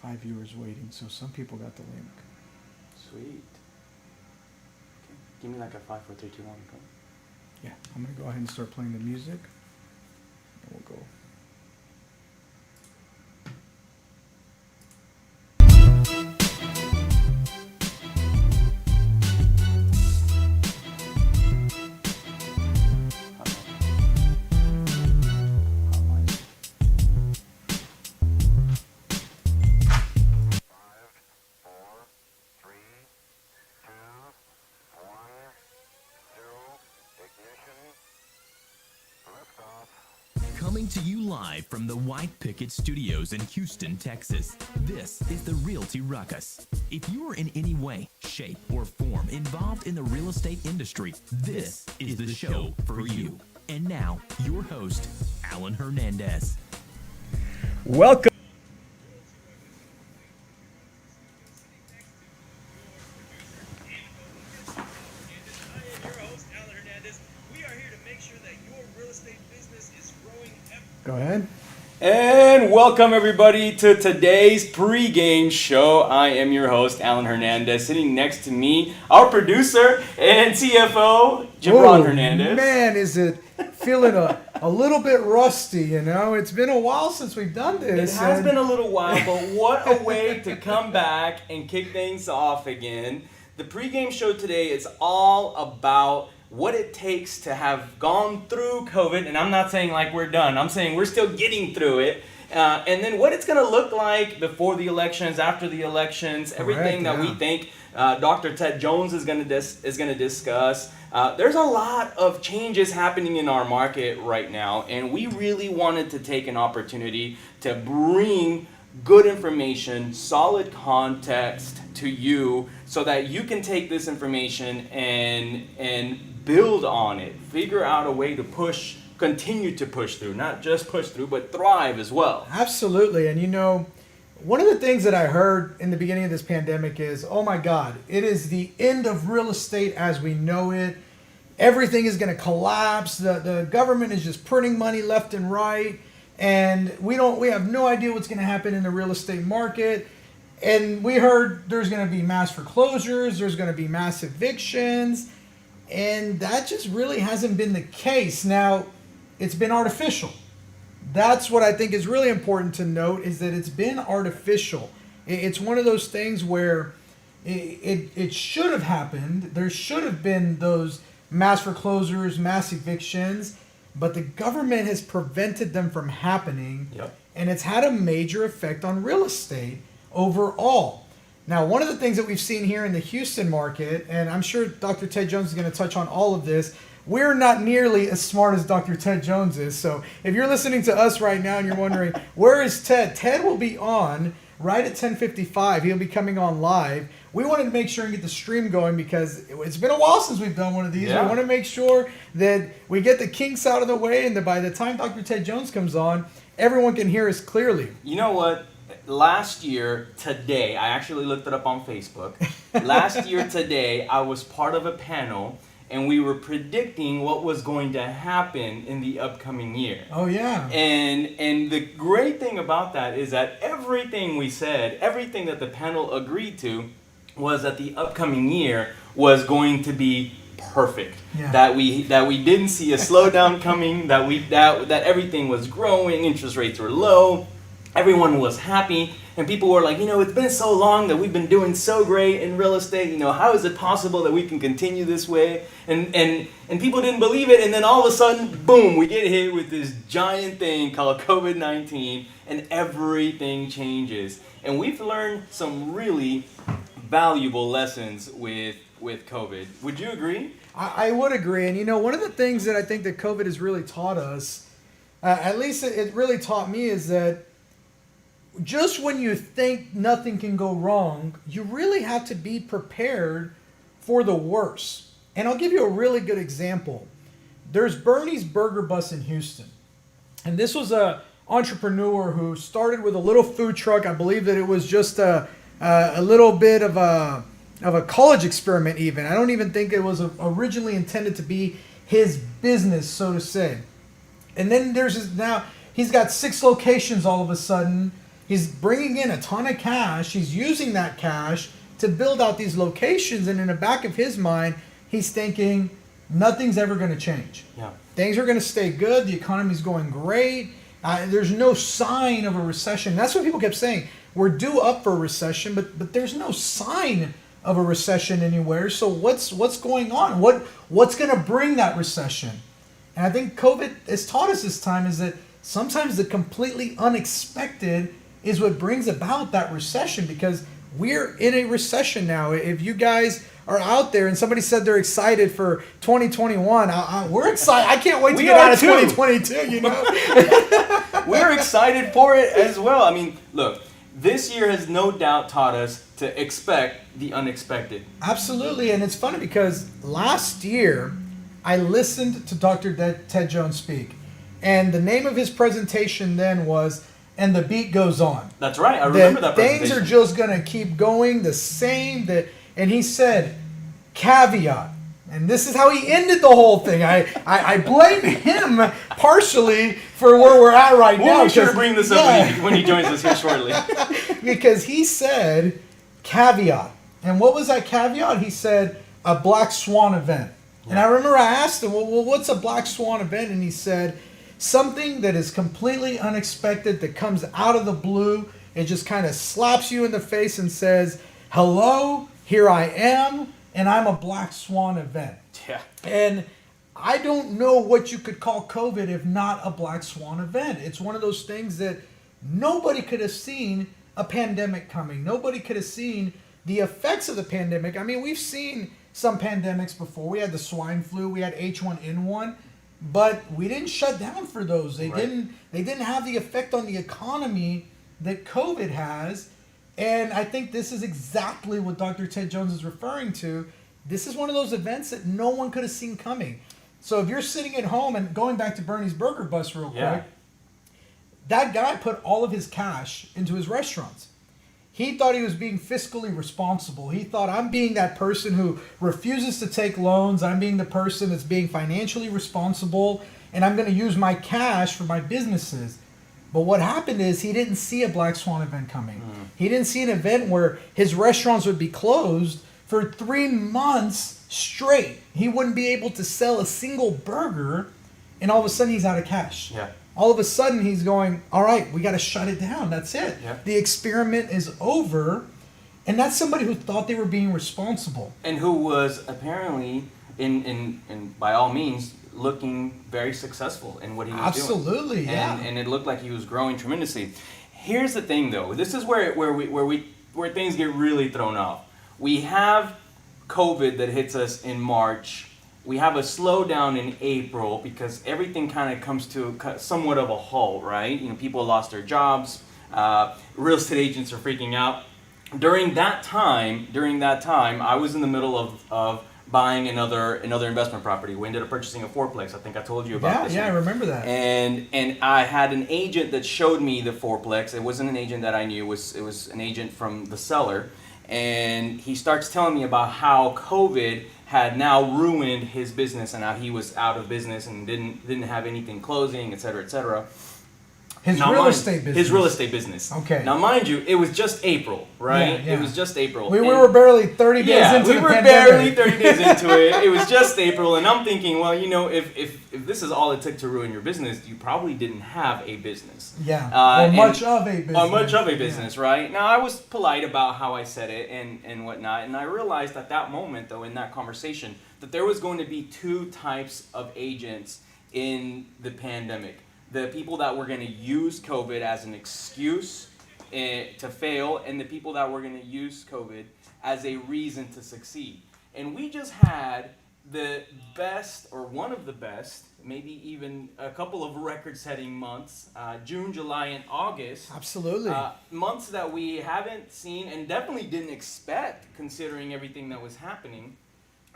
5 viewers waiting, so some people got the link. Sweet. Okay. Give me like a 5, 4, 3, 2, 1. Go. Yeah, I'm going to go ahead and start playing the music. And we'll go. Coming to you live from the Picket Studios in Houston, Texas. This is the Realty Ruckus. If you are in any way, shape, or form involved in the real estate industry, this is the show for you. And now, your host, Alan Hernandez. Welcome. Go ahead. And welcome everybody to today's pregame show. I am your host, Alan Hernandez. Sitting next to me, our producer and CFO, Gibran Hernandez. Man, is it feeling a little bit rusty, you know? It's been a while since we've done this. It has been a little while, but what a way to come back and kick things off again. The pregame show today is all about what it takes to have gone through COVID, and I'm not saying like we're done. I'm saying we're still getting through it. And then what it's going to look like before the elections, after the elections, everything that we think Dr. Ted Jones is going to discuss. There's a lot of changes happening in our market right now, and we really wanted to take an opportunity to bring good information, solid context to you so that you can take this information and build on it, figure out a way to continue to push through, not just push through, but thrive as well. Absolutely. And you know, one of the things that I heard in the beginning of this pandemic is, oh my God, it is the end of real estate as we know it. Everything is going to collapse. The government is just printing money left and right. And we have no idea what's going to happen in the real estate market. And we heard there's going to be mass foreclosures, there's going to be mass evictions. And that just really hasn't been the case. Now, it's been artificial. That's what I think is really important to note, is that it's been artificial. It's one of those things where it should have happened. There should have been those mass foreclosures, mass evictions, but the government has prevented them from happening. Yep. And it's had a major effect on real estate overall. Now, one of the things that we've seen here in the Houston market, and I'm sure Dr. Ted Jones is going to touch on all of this, we're not nearly as smart as Dr. Ted Jones is. So if you're listening to us right now and you're wondering, where is Ted? Ted will be on right at 10:55. He'll be coming on live. We wanted to make sure and get the stream going because it's been a while since we've done one of these. Yeah. We want to make sure that we get the kinks out of the way and that by the time Dr. Ted Jones comes on, everyone can hear us clearly. You know what? Last year, today, I actually looked it up on Facebook. Last year, today, I was part of a panel, and we were predicting what was going to happen in the upcoming year. Oh, yeah. And the great thing about that is that everything we said, everything that the panel agreed to, was that the upcoming year was going to be perfect. Yeah. That we didn't see a slowdown coming. That everything was growing. Interest rates were low. Everyone was happy, and people were like, it's been so long that we've been doing so great in real estate. How is it possible that we can continue this way? And people didn't believe it, and then all of a sudden, boom, we get hit with this giant thing called COVID-19, and everything changes. And we've learned some really valuable lessons with COVID. Would you agree? I would agree. And one of the things that I think that COVID has really taught us, at least it really taught me, is that just when you think nothing can go wrong, you really have to be prepared for the worst. And I'll give you a really good example. There's Bernie's Burger Bus in Houston. And this was a entrepreneur who started with a little food truck. I believe that it was just a little bit of a college experiment even. I don't even think it was originally intended to be his business, so to say. And then now he's got 6 locations all of a sudden. He's bringing in a ton of cash. He's using that cash to build out these locations. And in the back of his mind, he's thinking nothing's ever going to change. Yeah. Things are going to stay good. The economy's going great. There's no sign of a recession. That's what people kept saying. We're due up for a recession, but there's no sign of a recession anywhere. So what's going on? What's going to bring that recession? And I think COVID has taught us this time is that sometimes the completely unexpected is what brings about that recession, because we're in a recession now. If you guys are out there and somebody said they're excited for 2021, we're excited. I can't wait to get out of 2022, you know? We're excited for it as well. I mean, look, this year has no doubt taught us to expect the unexpected. Absolutely. And it's funny because last year I listened to Dr. Ted Jones speak, and the name of his presentation then was "And the Beat Goes On." That's right. I remember that presentation. Things are just going to keep going the same. And he said, caveat. And this is how he ended the whole thing. I blame him partially for where we're at right now. We'll make sure to bring this up when he joins us here shortly. Because he said, caveat. And what was that caveat? He said, a black swan event. Yeah. And I remember I asked him, well, what's a black swan event? And he said, something that is completely unexpected, that comes out of the blue. It just kind of slaps you in the face and says, hello, here I am, and I'm a black swan event. Yeah. And I don't know what you could call COVID if not a black swan event. It's one of those things that nobody could have seen a pandemic coming. Nobody could have seen the effects of the pandemic. I mean, we've seen some pandemics before. We had the swine flu, we had H1N1, but we didn't shut down for those. They didn't have the effect on the economy that COVID has. And I think this is exactly what Dr. Ted Jones is referring to. This is one of those events that no one could have seen coming. So if you're sitting at home, and going back to Bernie's Burger Bus real quick, that guy put all of his cash into his restaurants. He thought he was being fiscally responsible. He thought, I'm being that person who refuses to take loans. I'm being the person that's being financially responsible, and I'm going to use my cash for my businesses. But what happened is he didn't see a black swan event coming. He didn't see an event where his restaurants would be closed for 3 months straight. He wouldn't be able to sell a single burger, and all of a sudden he's out of cash. Yeah. All of a sudden he's going, all right, we got to shut it down. That's it. Yeah. The experiment is over. And that's somebody who thought they were being responsible. And who was apparently, in by all means, looking very successful in what he was doing. Absolutely, yeah. And it looked like he was growing tremendously. Here's the thing, though. This is where things get really thrown off. We have COVID that hits us in March. We have a slowdown in April because everything kind of comes to somewhat of a halt, right? You know, people lost their jobs. Real estate agents are freaking out. During that time, I was in the middle of buying another investment property. We ended up purchasing a fourplex. I think I told you about this. Yeah, I remember that. And I had an agent that showed me the fourplex. It wasn't an agent that I knew. It was an agent from the seller. And he starts telling me about how COVID had now ruined his business and how he was out of business and didn't have anything closing, et cetera, et cetera. His real estate business. Okay. Now, mind you, it was just April, right? Yeah. It was just April. We were barely 30 days into the pandemic. Yeah, we were barely 30 days into it. It was just April, and I'm thinking, well, you know, if this is all it took to ruin your business, you probably didn't have a business. Yeah, or much of a business. Or much of a business, right? Now, I was polite about how I said it and whatnot, and I realized at that moment, though, in that conversation, that there was going to be two types of agents in the pandemic. The people that were going to use COVID as an excuse to fail, and the people that were going to use COVID as a reason to succeed. And we just had the best, or one of the best, maybe even a couple of record-setting months, June, July, and August. Absolutely. Months that we haven't seen and definitely didn't expect, considering everything that was happening.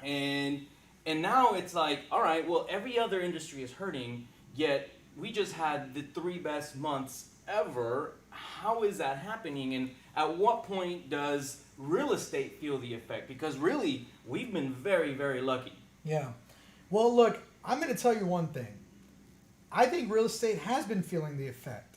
And now it's like, all right, well, every other industry is hurting, yet we just had the 3 best months ever. How is that happening? And at what point does real estate feel the effect? Because really, we've been very, very lucky. Yeah. Well, look, I'm going to tell you one thing. I think real estate has been feeling the effect.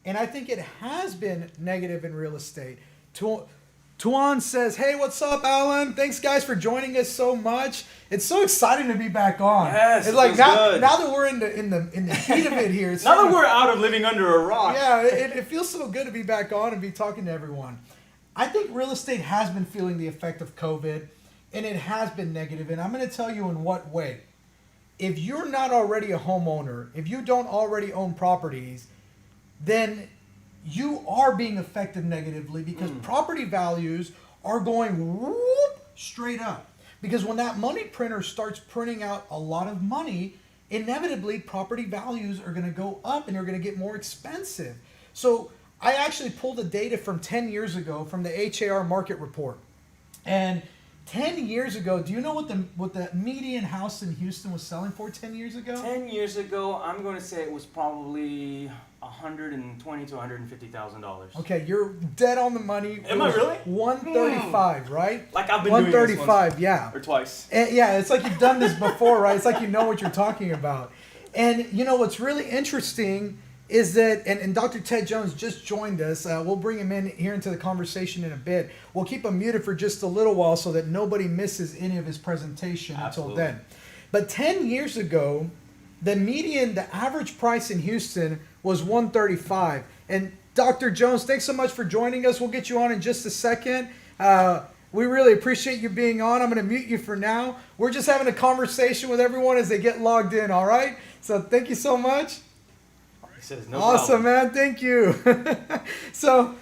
And I think it has been negative in real estate. Tuan says, "Hey, what's up, Alan? Thanks, guys, for joining us so much. It's so exciting to be back on. Yes, it's like feels now good. that we're in the heat of it here. It's Now that we're out of living under a rock. yeah, it feels so good to be back on and be talking to everyone. I think real estate has been feeling the effect of COVID, and it has been negative. And I'm going to tell you in what way. If you're not already a homeowner, if you don't already own properties, then you are being affected negatively because property values are going whoop, straight up. Because when that money printer starts printing out a lot of money, inevitably property values are going to go up and they're going to get more expensive. So I actually pulled the data from 10 years ago from the HAR market report. And 10 years ago, do you know what the median house in Houston was selling for 10 years ago? 10 years ago, I'm going to say it was probably $120,000 to $150,000. Okay, you're dead on the money. Am I really? 135, right? Like I've been doing this 135, once yeah. or twice. And yeah, it's like you've done this before, right? It's like you know what you're talking about. And you know what's really interesting is that, and Dr. Ted Jones just joined us. We'll bring him in here into the conversation in a bit. We'll keep him muted for just a little while so that nobody misses any of his presentation until then. But 10 years ago, the average price in Houston was 135. And Dr. Jones, thanks so much for joining us. We'll get you on in just a second. We really appreciate you being on. I'm going to mute you for now. We're just having a conversation with everyone as they get logged in, all right? So thank you so much. He says, no Awesome, problem. man. Thank you. So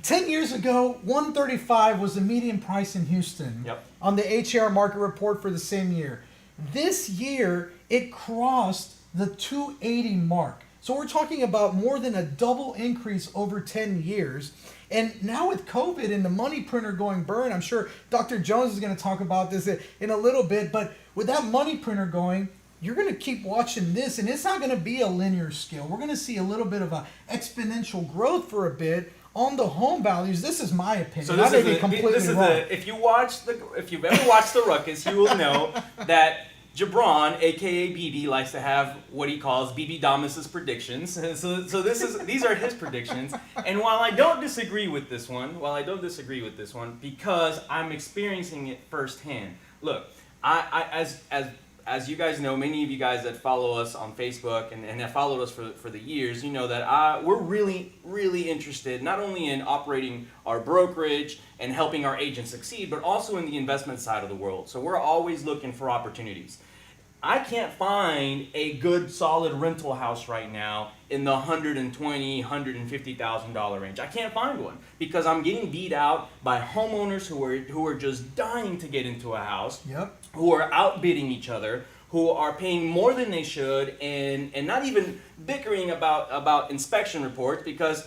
10 years ago, 135 was the median price in Houston on the HAR market report for the same year. This year, it crossed the 280 mark. So we're talking about more than a double increase over 10 years. And now with COVID and the money printer going burn, I'm sure Dr. Jones is going to talk about this in a little bit, but with that money printer going, you're going to keep watching this, and it's not going to be a linear scale. We're going to see a little bit of a exponential growth for a bit on the home values. This is my opinion. So I may be completely wrong. If you've ever watched the Ruckus, you will know that Jabron, aka BB, likes to have what he calls BB Damas's predictions. So these are his predictions. And while I don't disagree with this one, because I'm experiencing it firsthand. Look, as you guys know, many of you guys that follow us on Facebook and have followed us for the years, you know that we're really, really interested not only in operating our brokerage and helping our agents succeed, but also in the investment side of the world. So we're always looking for opportunities. I can't find a good, solid rental house right now in the $120,000, $150,000 range. I can't find one because I'm getting beat out by homeowners who are just dying to get into a house, who are outbidding each other, who are paying more than they should, and not even bickering about inspection reports because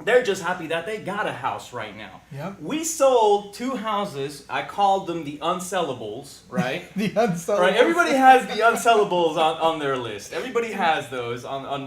they're just happy that they got a house right now. We sold 2 houses. I called them the unsellables, right? The unsellables. Right. Everybody has the unsellables on their list. Everybody has those.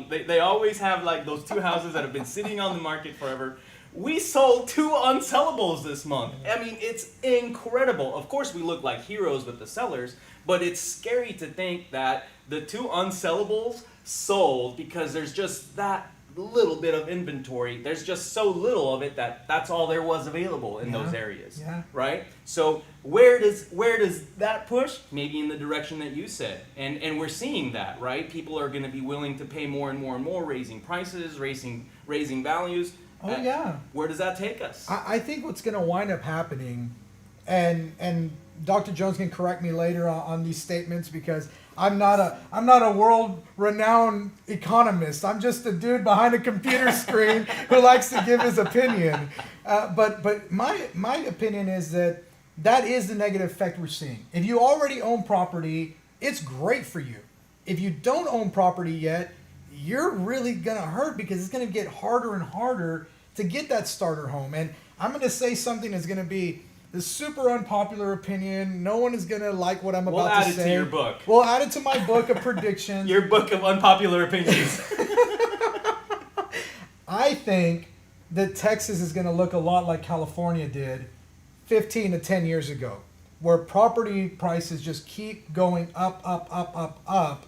They always have like those 2 houses that have been sitting on the market forever. We sold 2 unsellables this month. I mean, it's incredible. Of course, we look like heroes with the sellers, but it's scary to think that the 2 unsellables sold because there's just that little bit of inventory. There's just so little of it that's all there was available in those areas, right? So where does that push? Maybe in the direction that you said, and we're seeing that, right? People are going to be willing to pay more and more and more, raising prices, raising values. Where does that take us? I think what's going to wind up happening, and Dr. Jones can correct me later on these statements because I'm not a world-renowned economist. I'm just a dude behind a computer screen who likes to give his opinion. But my opinion is that is the negative effect we're seeing. If you already own property, it's great for you. If you don't own property yet, you're really gonna hurt because it's gonna get harder and harder to get that starter home. And I'm gonna say something that's gonna be the super unpopular opinion. No one is going to like what I'm about to say. We'll add it to your book. We'll add it to my book of predictions. Your book of unpopular opinions. I think that Texas is going to look a lot like California did 15 to 10 years ago, where property prices just keep going up.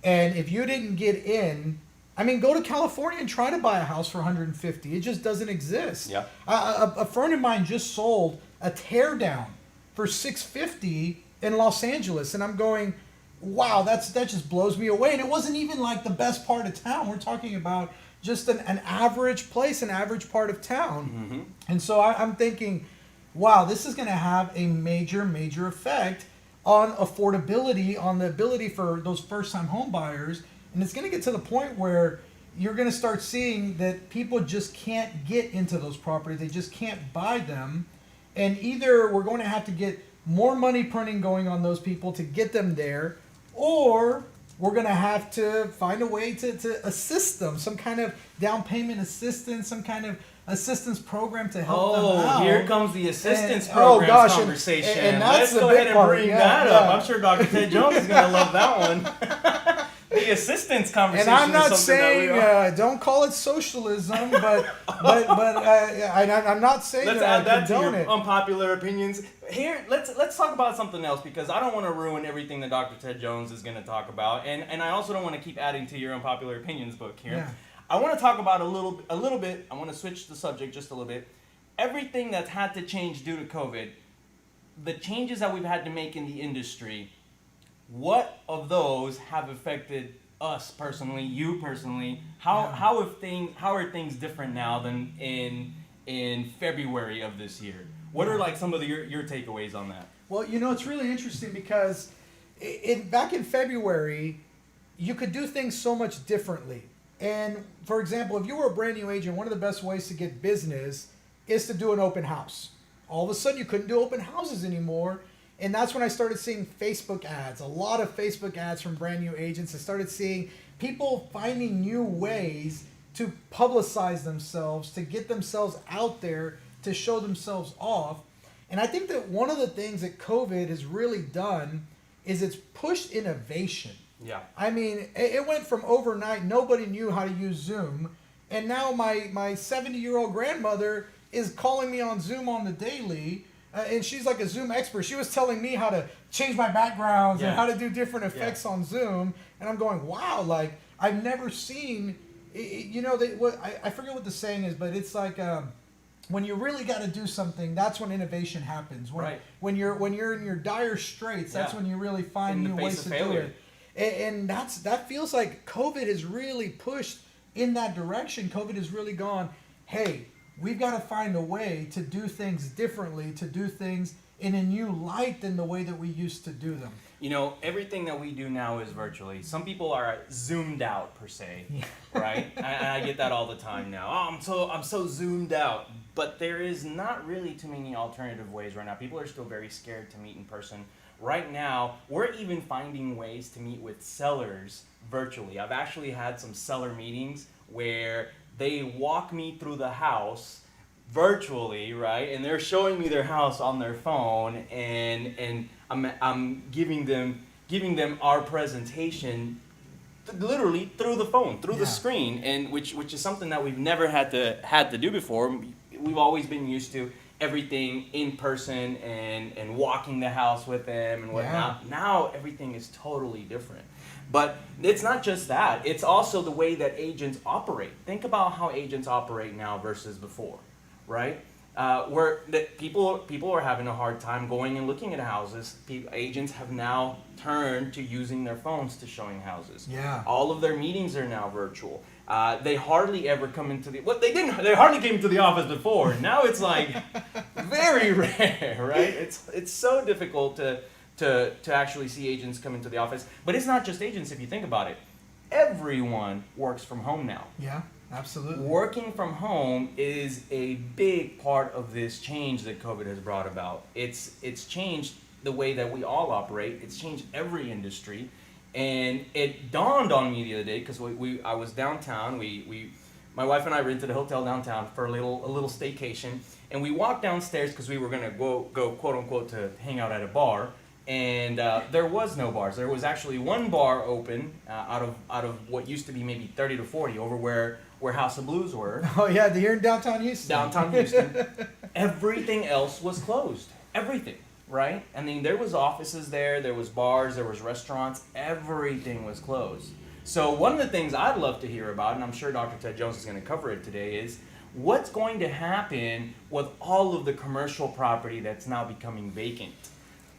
And if you didn't get in I mean, go to California and try to buy a house for 150. It just doesn't exist. Yeah. A friend of mine just sold a teardown for 650 in Los Angeles, and I'm going, wow, that just blows me away. And it wasn't even like the best part of town. We're talking about just an average place, an average part of town. Mm-hmm. And so I'm thinking, wow, this is going to have a major, major effect on affordability, on the ability for those first-time home buyers. And it's going to get to the point where you're going to start seeing that people just can't get into those properties. They just can't buy them. And either we're going to have to get more money printing going on those people to get them there, or we're going to have to find a way to assist them, some kind of down payment assistance, some kind of assistance program to help them out. Oh, here comes the assistance program conversation. And that's Let's the go big ahead and part. bring that up. I'm sure Dr. Ted Jones is going to love that one. The assistance conversation. And I'm not is something saying don't call it socialism, but I'm not saying let's that add I that to condone your it. unpopular opinions. Here, let's talk about something else, because I don't want to ruin everything that Dr. Ted Jones is going to talk about, and I also don't want to keep adding to your unpopular opinions book here. Yeah. I want to talk about a little bit. I want to switch the subject just a little bit. Everything that's had to change due to COVID, the changes that we've had to make in the industry, what of those have affected us personally, you personally? How are things different now than in February of this year? What are like some of your takeaways on that? Well, it's really interesting because back in February, you could do things so much differently. And for example, if you were a brand new agent, one of the best ways to get business is to do an open house. All of a sudden, you couldn't do open houses anymore. And that's when I started seeing Facebook ads, a lot of Facebook ads from brand new agents. I started seeing people finding new ways to publicize themselves, to get themselves out there, to show themselves off. And I think that one of the things that COVID has really done is it's pushed innovation. Yeah. I mean, it went from overnight, nobody knew how to use Zoom. And now my 70-year-old grandmother is calling me on Zoom on the daily. And she's like a Zoom expert. She was telling me how to change my backgrounds and how to do different effects on Zoom. And I'm going, wow, like I've never seen, I forget what the saying is, but it's like when you really got to do something, that's when innovation happens. When you're in your dire straits, that's when you really find new ways to do it. And that feels like COVID has really pushed in that direction. COVID has really gone, hey, we've got to find a way to do things differently, to do things in a new light than the way that we used to do them. Everything that we do now is virtually. Some people are zoomed out per se, right? I get that all the time now. Oh, I'm so zoomed out. But there is not really too many alternative ways right now. People are still very scared to meet in person. Right now, we're even finding ways to meet with sellers virtually. I've actually had some seller meetings where they walk me through the house virtually, right? And they're showing me their house on their phone, and I'm giving them our presentation literally through the phone, through the screen, and which is something that we've never had to do before. We've always been used to everything in person and walking the house with them and whatnot. Yeah. Now everything is totally different. But it's not just that. It's also the way that agents operate. Think about how agents operate now versus before, right? Where people are having a hard time going and looking at houses. Agents have now turned to using their phones to showing houses. Yeah. All of their meetings are now virtual. They hardly ever come into they hardly came to the office before. Now it's like very rare, right? It's so difficult to actually see agents come into the office. But it's not just agents if you think about it. Everyone works from home now. Yeah, absolutely. Working from home is a big part of this change that COVID has brought about. It's changed the way that we all operate. It's changed every industry. And it dawned on me the other day because I was downtown. My wife and I rented a hotel downtown for a little staycation, and we walked downstairs because we were gonna go quote unquote to hang out at a bar, and there was no bars. There was actually one bar open out of what used to be maybe 30 to 40 over where House of Blues were. Oh yeah, here in downtown Houston. Downtown Houston. Everything else was closed. Everything. Right? I mean, there was offices there was bars, there was restaurants, everything was closed. So one of the things I'd love to hear about, and I'm sure Dr. Ted Jones is going to cover it today, is what's going to happen with all of the commercial property that's now becoming vacant?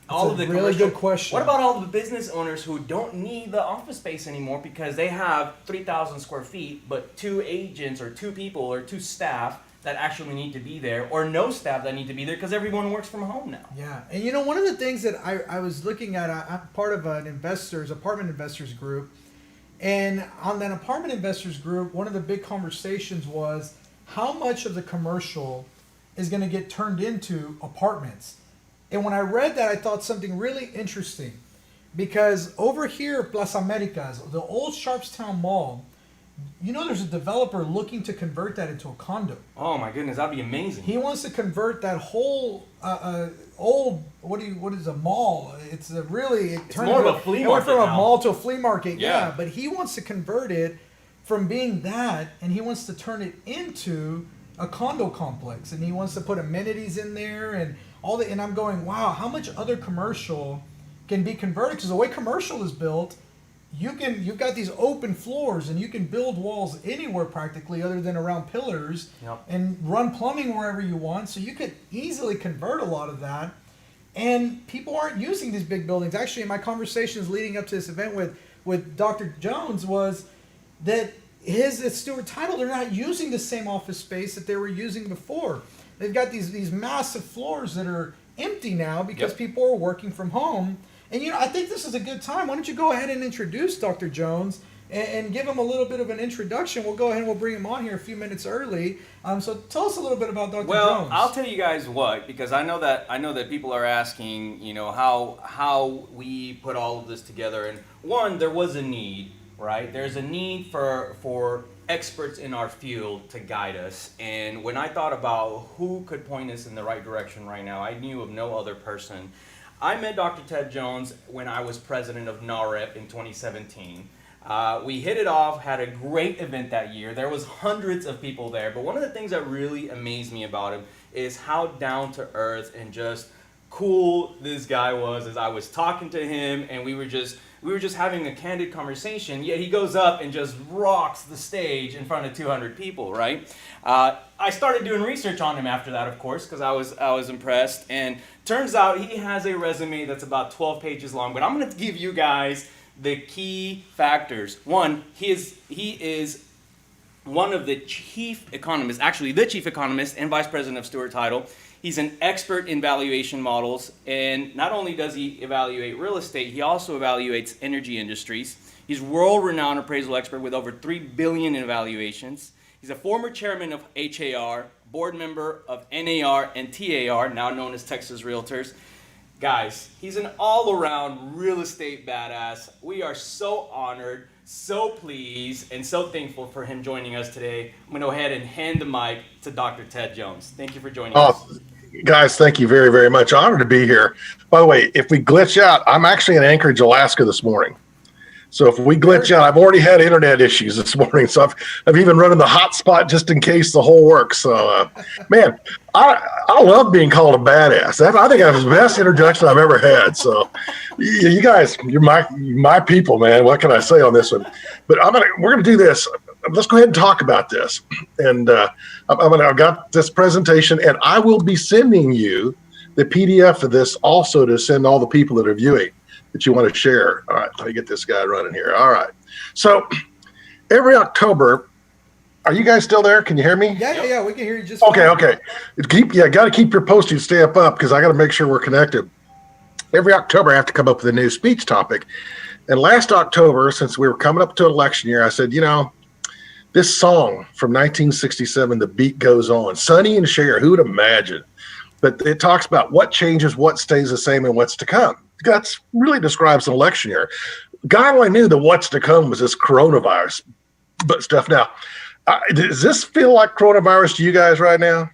All of the really good question. What about all the business owners who don't need the office space anymore because they have 3,000 square feet, but 2 agents or 2 people or 2 staff that actually need to be there, or no staff that need to be there because everyone works from home now? Yeah, and you know, one of the things that I was looking at, I'm part of an apartment investors group, and on that apartment investors group, one of the big conversations was how much of the commercial is going to get turned into apartments. And when I read that, I thought something really interesting, because over here at Plaza Americas, the old Sharpstown Mall, you know, there's a developer looking to convert that into a condo. Oh my goodness, that'd be amazing. He wants to convert that whole old what is a mall? It's a really it's more of a flea market. It went from now. a mall to a flea market. Yeah, but he wants to convert it from being that, and he wants to turn it into a condo complex, and he wants to put amenities in there and all the. And I'm going, wow, how much other commercial can be converted? Because the way commercial is built, you've got these open floors, and you can build walls anywhere practically other than around pillars. Yep. And run plumbing wherever you want. So you could easily convert a lot of that. And people aren't using these big buildings. Actually, in my conversations leading up to this event with Dr. Jones was that at Stuart Title, they're not using the same office space that they were using before. They've got these massive floors that are empty now because people are working from home. And, you know, I think this is a good time. Why don't you go ahead and introduce Dr. Jones and give him a little bit of an introduction. We'll go ahead and we'll bring him on here a few minutes early. So tell us a little bit about Dr. Jones. Well, I'll tell you guys what, because I know that people are asking, you know, how we put all of this together. And one, there was a need, right? There's a need for experts in our field to guide us. And when I thought about who could point us in the right direction right now, I knew of no other person. I met Dr. Ted Jones when I was president of NAREP in 2017. We hit it off, had a great event that year. There was hundreds of people there, but one of the things that really amazed me about him is how down to earth and just cool this guy was. As I was talking to him, and we were just having a candid conversation, yet he goes up and just rocks the stage in front of 200 people, right? I started doing research on him after that, of course, because I was impressed, and turns out he has a resume that's about 12 pages long, but I'm going to give you guys the key factors. One, he is one of the chief economists, actually the chief economist and vice president of Stuart Title. He's an expert in valuation models, and not only does he evaluate real estate, he also evaluates energy industries. He's world-renowned appraisal expert with over $3 billion in evaluations. He's a former chairman of HAR, board member of NAR and TAR, now known as Texas Realtors. Guys, he's an all-around real estate badass. We are so honored, so pleased, and so thankful for him joining us today. I'm going to go ahead and hand the mic to Dr. Ted Jones. Thank you for joining us. Guys, thank you very, very much. Honored to be here. By the way, if we glitch out, I'm actually in Anchorage, Alaska this morning. So if we glitch out, I've already had internet issues this morning. So I've even running the hotspot just in case the whole works. So, man, I love being called a badass. I think that was the best introduction I've ever had. So you guys, you're my people, man. What can I say on this one? But we're gonna do this. Let's go ahead and talk about this. And I've got this presentation, and I will be sending you the PDF of this also to send all the people that are viewing that you want to share. All right, let me get this guy running here. All right. So every October, are you guys still there? Can you hear me? Yeah, we can hear you just fine. Okay. Got to keep your postage stamp up because I got to make sure we're connected. Every October, I have to come up with a new speech topic. And last October, since we were coming up to election year, I said, you know, this song from 1967, The Beat Goes On, Sonny and Cher, who would imagine? But it talks about what changes, what stays the same, and what's to come. That really describes an election year. God only knew that what's to come was this coronavirus stuff. Now, does this feel like coronavirus to you guys right now?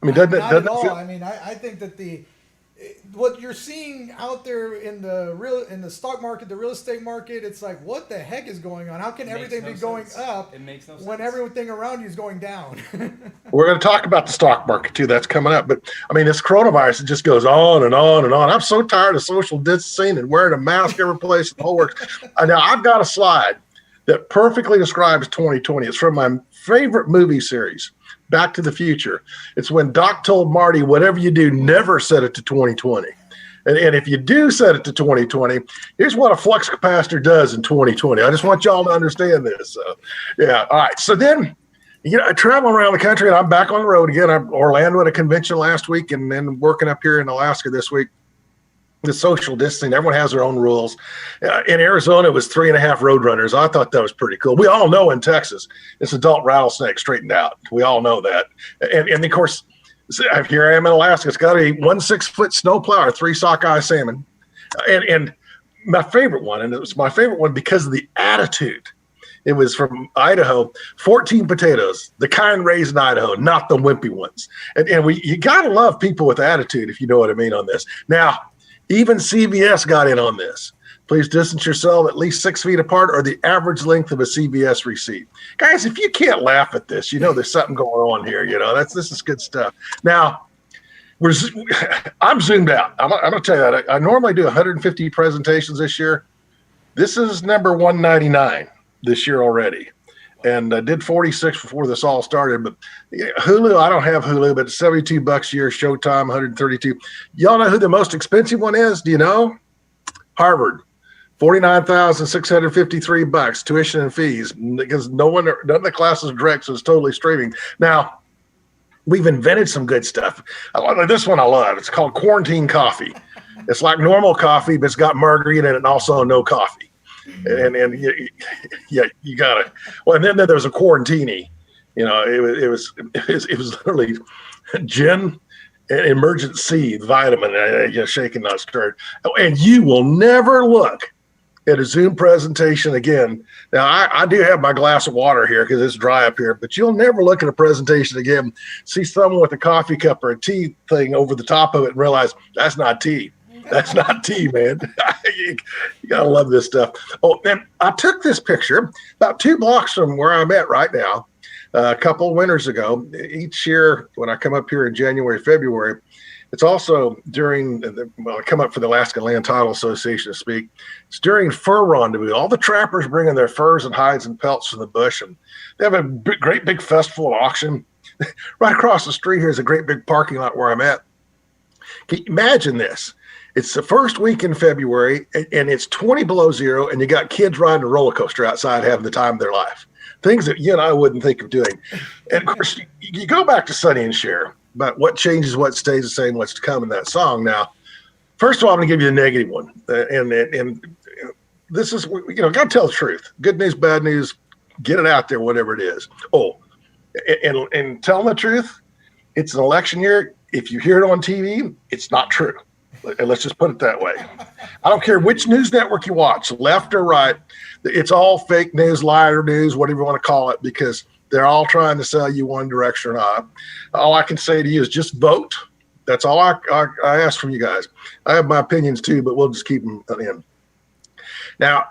I mean, doesn't it? Not at all. I mean, I think that what you're seeing out there in the stock market, the real estate market, it's like, what the heck is going on? How can everything be going up? It makes no sense when everything around you is going down. We're going to talk about the stock market too. That's coming up. But I mean, this coronavirus, it just goes on and on and on. I'm so tired of social distancing and wearing a mask every place. The whole works. Now I've got a slide that perfectly describes 2020. It's from my favorite movie series, Back to the Future. It's when Doc told Marty, whatever you do, never set it to 2020. And if you do set it to 2020, here's what a flux capacitor does in 2020. I just want y'all to understand this. So, yeah. All right. So then, I travel around the country and I'm back on the road again. I'm Orlando at a convention last week and then working up here in Alaska this week. The social distancing, everyone has their own rules. In Arizona, it was 3.5 roadrunners. I thought that was pretty cool. We all know in Texas, it's adult rattlesnake straightened out. We all know that. And of course, here I am in Alaska. It's got a 1 6-foot snowplow or 3 sockeye salmon. And my favorite one, and it was my favorite one because of the attitude. It was from Idaho, 14 potatoes, the kind raised in Idaho, not the wimpy ones. And you got to love people with attitude, if you know what I mean on this. Now, even CVS got in on this. Please distance yourself at least 6 feet apart or the average length of a CVS receipt. Guys, if you can't laugh at this, there's something going on here. This is good stuff. Now, I'm zoomed out. I'm going to tell you that. I normally do 150 presentations this year. This is number 199 this year already. And I did 46 before this all started. But Hulu, I don't have Hulu, but it's $72 a year. Showtime, 132. Y'all know who the most expensive one is? Do you know? Harvard, $49,653, tuition and fees, because none of the classes are direct, so it's totally streaming. Now, we've invented some good stuff. This one I love. It's called Quarantine Coffee. It's like normal coffee, but it's got margarita in it and also no coffee. And you got it. Well, and then there was a Quarantini. It was literally gin and emergency vitamin, shaken not stirred. And you will never look at a Zoom presentation again. Now, I do have my glass of water here because it's dry up here, but you'll never look at a presentation again, see someone with a coffee cup or a tea thing over the top of it and realize that's not tea. That's not tea, man. You got to love this stuff. Oh, and I took this picture about 2 blocks from where I'm at right now a couple of winters ago. Each year when I come up here in January, February, it's also during, I come up for the Alaska Land Title Association to speak. It's during fur rendezvous. All the trappers bring in their furs and hides and pelts from the bush. And they have a great big festival and auction. Right across the street here is a great big parking lot where I'm at. Can you imagine this? It's the first week in February, and it's 20 below zero, and you got kids riding a roller coaster outside having the time of their life. Things that you and I wouldn't think of doing. And, of course, you go back to Sonny and Cher, but what changes, what stays the same, what's to come in that song. Now, first of all, I'm going to give you the negative one. And this is, got to tell the truth. Good news, bad news, get it out there, whatever it is. Oh, and telling the truth, it's an election year. If you hear it on TV, it's not true. And let's just put it that way. I don't care which news network you watch, left or right. It's all fake news, liar news, whatever you want to call it, because they're all trying to sell you one direction or not. All I can say to you is just vote. That's all I ask from you guys. I have my opinions too, but we'll just keep them in. Now,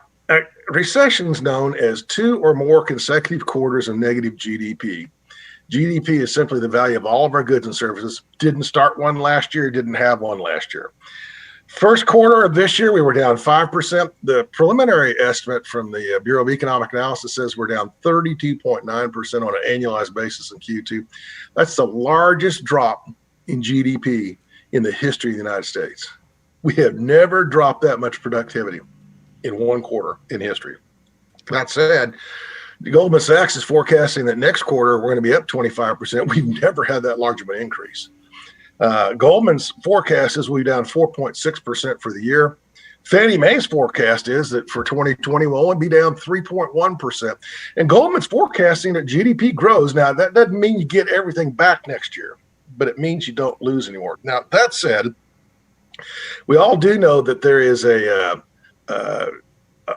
recession is known as 2 or more consecutive quarters of negative GDP. GDP is simply the value of all of our goods and services. Didn't start one last year, didn't have one last year. First quarter of this year, we were down 5%. The preliminary estimate from the Bureau of Economic Analysis says we're down 32.9% on an annualized basis in Q2. That's the largest drop in GDP in the history of the United States. We have never dropped that much productivity in one quarter in history. That said, Goldman Sachs is forecasting that next quarter we're going to be up 25%. We've never had that large of an increase. Goldman's forecast is we'll be down 4.6% for the year. Fannie Mae's forecast is that for 2020 we'll only be down 3.1%. And Goldman's forecasting that GDP grows. Now, that doesn't mean you get everything back next year, but it means you don't lose anymore. Now, that said, we all do know that there is a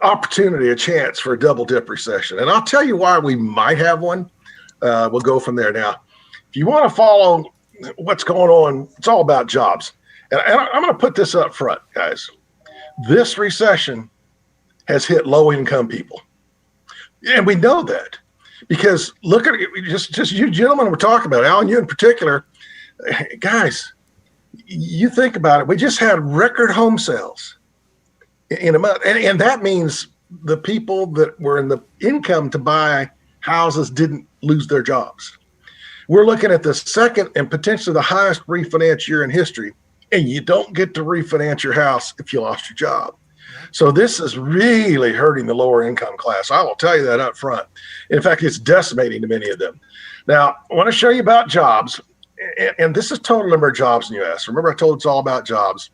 opportunity, a chance for a double dip recession. And I'll tell you why we might have one. We'll go from there. Now, if you want to follow what's going on, it's all about jobs. And I'm going to put this up front, guys. This recession has hit low income people. And we know that because look at it, just you gentlemen we're talking about, Alan, you in particular, guys, you think about it. We just had record home sales in a month. And that means the people that were in the income to buy houses didn't lose their jobs. We're looking at the second and potentially the highest refinance year in history, and you don't get to refinance your house if you lost your job. So this is really hurting the lower income class. I will tell you that up front. In fact, it's decimating to many of them. Now, I want to show you about jobs, and this is total number of jobs in the U.S. Remember, I told you it's all about jobs.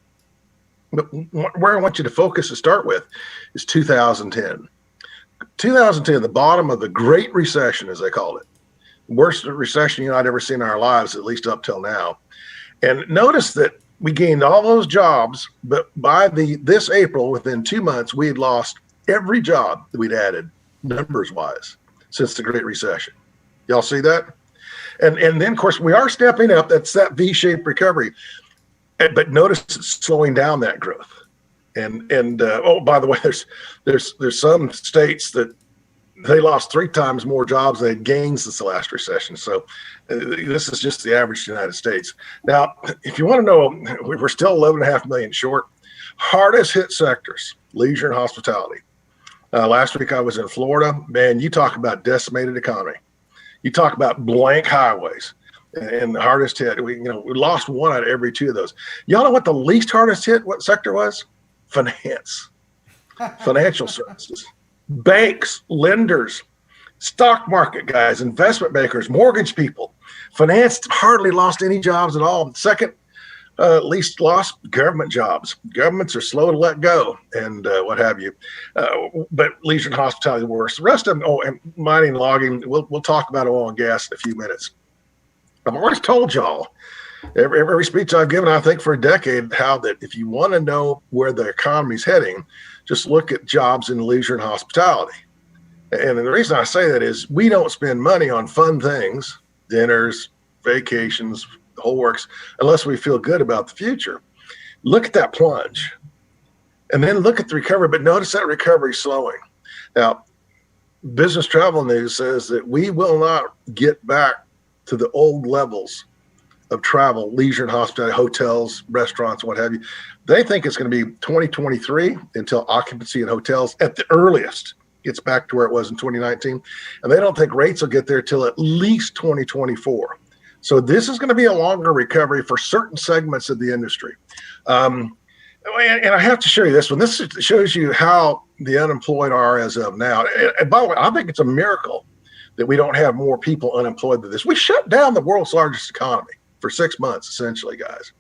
But where I want you to focus to start with is 2010. 2010, the bottom of the Great Recession, as they called it. Worst recession I'd ever seen in our lives, at least up till now. And notice that we gained all those jobs, but by this April, within 2 months, we had lost every job that we'd added, numbers-wise, since the Great Recession. Y'all see that? And then, of course, we are stepping up. That's that V-shaped recovery. But notice it's slowing down that growth. And oh, by the way, there's some states that they lost 3 times more jobs than they had gained since the last recession. So this is just the average United States. Now, if you want to know, we're still 11.5 million short. Hardest hit sectors, leisure and hospitality. Last week I was in Florida. Man, you talk about decimated economy. You talk about blank highways. And the hardest hit, we lost 1 out of every 2 of those. Y'all know what the least hardest hit, what sector was? Finance, financial services, banks, lenders, stock market guys, investment bankers, mortgage people. Finance hardly lost any jobs at all. Second, least lost government jobs. Governments are slow to let go and what have you. But leisure and hospitality worse. The rest of them, and mining and logging, we'll talk about oil and gas in a few minutes. I've always told y'all, every speech I've given, I think for a decade, how that if you want to know where the economy's heading, just look at jobs in leisure and hospitality. And the reason I say that is we don't spend money on fun things, dinners, vacations, the whole works, unless we feel good about the future. Look at that plunge. And then look at the recovery, but notice that recovery slowing. Now, Business Travel News says that we will not get back to the old levels of travel, leisure and hospitality, hotels, restaurants, what have you. They think it's going to be 2023 until occupancy in hotels at the earliest gets back to where it was in 2019. And they don't think rates will get there till at least 2024. So this is going to be a longer recovery for certain segments of the industry. And I have to show you this one. This shows you how the unemployed are as of now. And by the way, I think it's a miracle that we don't have more people unemployed than this. We shut down the world's largest economy for 6 months, essentially, guys.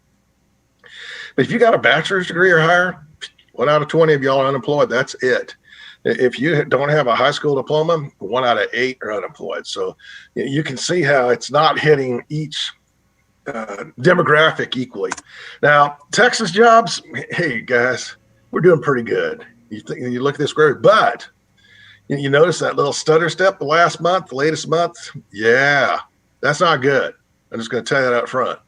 But if you got a bachelor's degree or higher, 1 out of 20 of y'all are unemployed. That's it. If you don't have a high school diploma, 1 out of 8 are unemployed. So you can see how it's not hitting each demographic equally. Now, Texas jobs, hey, guys, we're doing pretty good. You look at this growth, but you notice that little stutter step the last month, the latest month? Yeah, that's not good. I'm just going to tell you that up front.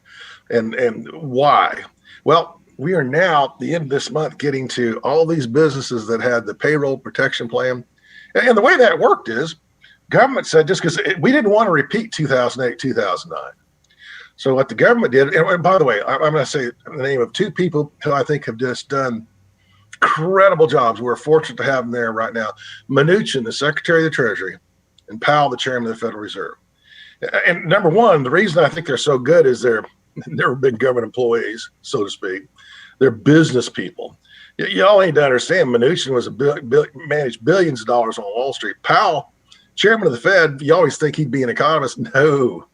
And why? Well, we are now at the end of this month getting to all these businesses that had the payroll protection plan. And the way that worked is government said, just because we didn't want to repeat 2008, 2009. So what the government did, and by the way, I'm going to say the name of 2 people who I think have just done incredible jobs. We're fortunate to have them there right now. Mnuchin, the Secretary of the Treasury, and Powell, the Chairman of the Federal Reserve. And number one, the reason I think they're so good is they're big government employees, so to speak. They're business people. Y'all need to understand, Mnuchin was managed billions of dollars on Wall Street. Powell, Chairman of the Fed, you always think he'd be an economist. No,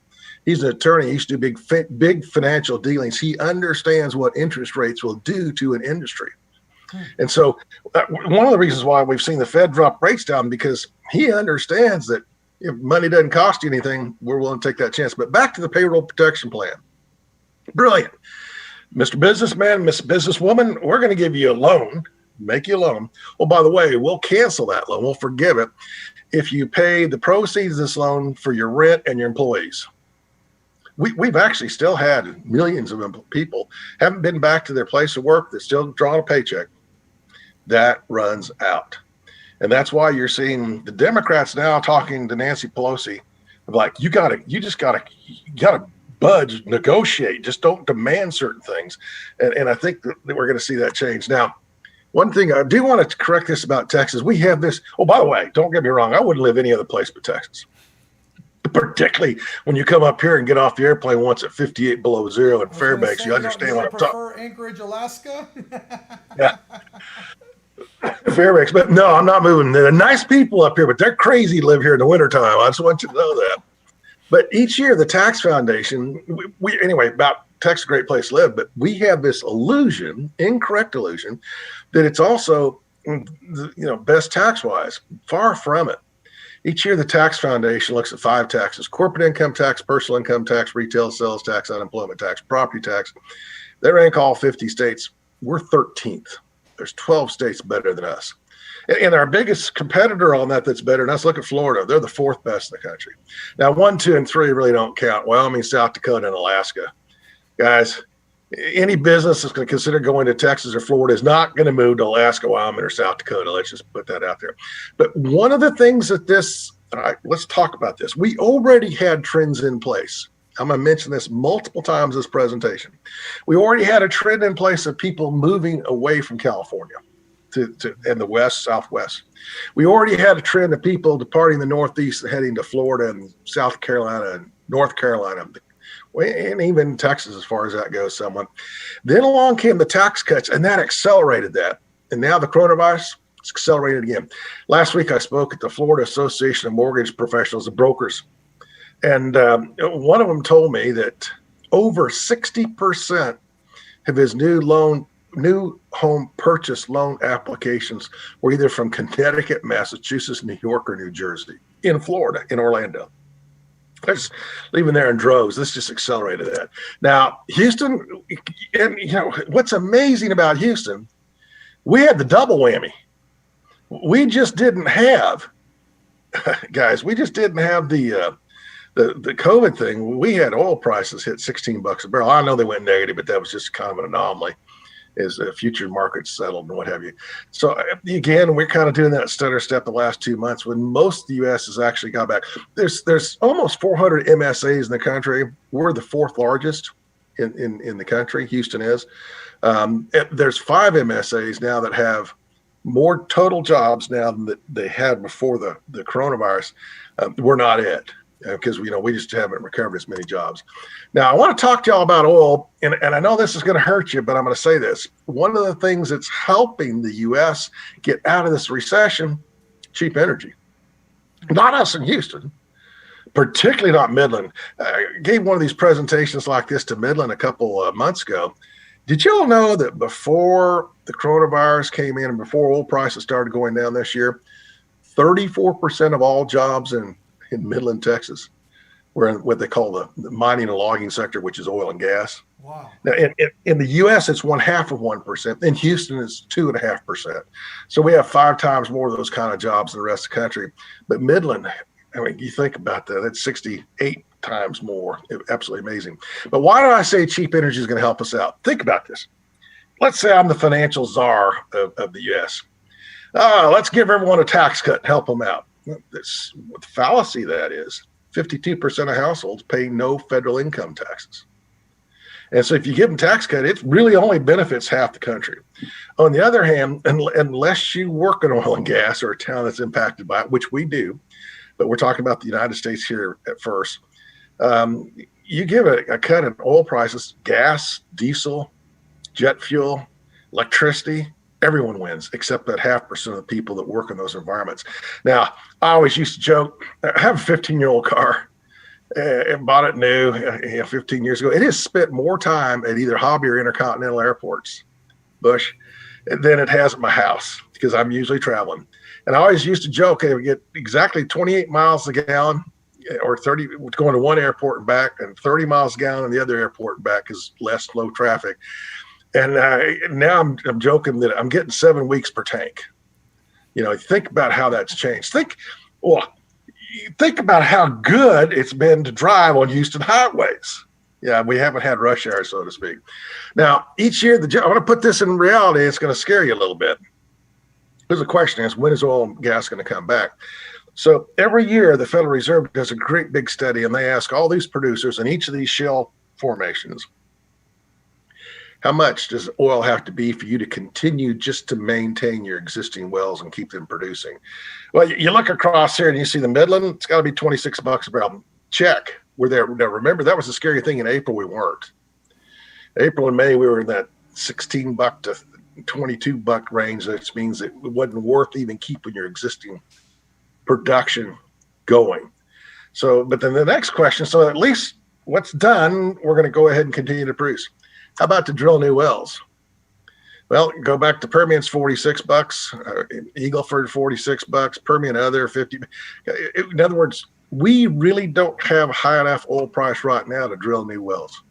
he's an attorney. He used to do big financial dealings. He understands what interest rates will do to an industry. And so one of the reasons why we've seen the Fed drop rates down, because he understands that if money doesn't cost you anything, we're willing to take that chance. But back to the payroll protection plan. Brilliant. Mr. Businessman, Miss Businesswoman, we're going to give you a loan, make you a loan. Oh, by the way, we'll cancel that loan. We'll forgive it if you pay the proceeds of this loan for your rent and your employees. We've actually still had millions of people haven't been back to their place of work. They're still drawing a paycheck. That runs out. And that's why you're seeing the Democrats now talking to Nancy Pelosi of like, you gotta budge, negotiate, just don't demand certain things. And I think that we're going to see that change. Now, One thing I do want to correct this about Texas. We have this. Oh, by the way, don't get me wrong. I wouldn't live any other place but Texas. Particularly when you come up here and get off the airplane once at 58 below zero in I was gonna Fairbanks, say, you understand what I'm talking. prefer Anchorage, Alaska? Yeah, Fairbanks. But no, I'm not moving. They're nice people up here, but they're crazy to live here in the wintertime. I just want you to know that. But each year, the Tax Foundation, anyway, about Texas, a great place to live, but we have this illusion, incorrect illusion, that it's also, best tax-wise. Far from it. Each year, the Tax Foundation looks at 5 taxes: corporate income tax, personal income tax, retail sales tax, unemployment tax, property tax. They rank all 50 states. We're 13th. There's 12 states better than us. And our biggest competitor on that's better than us, look at Florida. They're the 4th best in the country. Now, 1, 2, and 3 really don't count. Wyoming, South Dakota, and Alaska. Guys, any business that's going to consider going to Texas or Florida is not going to move to Alaska, Wyoming, or South Dakota. Let's just put that out there. But one of the things that all right, let's talk about this. We already had trends in place. I'm going to mention this multiple times this presentation. We already had a trend in place of people moving away from California to in the West, Southwest. We already had a trend of people departing the Northeast and heading to Florida and South Carolina and North Carolina, and even Texas, as far as that goes, somewhat. Then along came the tax cuts, and that accelerated that. And now the coronavirus, it's accelerated again. Last week, I spoke at the Florida Association of Mortgage Professionals and Brokers. And one of them told me that over 60% of his new home purchase loan applications were either from Connecticut, Massachusetts, New York, or New Jersey, in Florida, in Orlando. They're just leaving there in droves. This just accelerated that. Now, Houston, and what's amazing about Houston, we had the double whammy. We just didn't have, guys, we just didn't have the COVID thing. We had oil prices hit $16 a barrel. I know they went negative, but that was just kind of an anomaly as the future markets settled and what have you. So again, we're kind of doing that stutter step the last 2 months when most of the U.S. has actually got back. There's almost 400 MSAs in the country. We're the 4th largest in the country. Houston is. There's 5 MSAs now that have more total jobs now than they had before the coronavirus. We're not it. Because we just haven't recovered as many jobs. Now, I want to talk to y'all about oil, and I know this is going to hurt you, but I'm going to say this. One of the things that's helping the U.S. get out of this recession, cheap energy. Not us in Houston, particularly not Midland. I gave one of these presentations like this to Midland a couple of months ago. Did y'all know that before the coronavirus came in and before oil prices started going down this year, 34% of all jobs in Midland, Texas, were in what they call the mining and logging sector, which is oil and gas. Wow. Now, in the U.S., it's 0.5%. In Houston, it's 2.5%. So we have 5 times more of those kind of jobs than the rest of the country. But Midland, I mean, you think about that, that's 68 times more. Absolutely amazing. But why do I say cheap energy is going to help us out? Think about this. Let's say I'm the financial czar of the U.S. Let's give everyone a tax cut and help them out. That's what the fallacy that is. 52% of households pay no federal income taxes. And so if you give them tax cut, it really only benefits half the country. On the other hand, unless you work in oil and gas or a town that's impacted by it, which we do, but we're talking about the United States here at first, you give a cut in oil prices, gas, diesel, jet fuel, electricity, everyone wins except that 0.5% of the people that work in those environments. Now, I always used to joke, I have a 15-year-old car and bought it new 15 years ago. It has spent more time at either hobby or intercontinental airports, Bush, than it has at my house because I'm usually traveling. And I always used to joke, I would get exactly 28 miles a gallon or 30 going to one airport and back, and 30 miles a gallon in the other airport and back is less slow traffic. And now I'm joking that I'm getting 7 weeks per tank. Think about how that's changed. Think about how good it's been to drive on Houston highways. Yeah, we haven't had rush hour, so to speak. Now, each year, I want to put this in reality. It's going to scare you a little bit. Because the question is, when is oil and gas going to come back? So every year, the Federal Reserve does a great big study, and they ask all these producers in each of these shale formations, How much does oil have to be for you to continue just to maintain your existing wells and keep them producing? Well, you look across here and you see the Midland, it's got to be $26 a barrel. Check. We're there. Now, remember, that was the scary thing in April. We weren't. April and May, we were in that $16 to $22 range. That means it wasn't worth even keeping your existing production going. So, but then the next question, so at least what's done, we're going to go ahead and continue to produce. How about to drill new wells? Well, go back to Permian's $46, Eagle Ford $46, Permian other 50. In other words, we really don't have high enough oil price right now to drill new wells.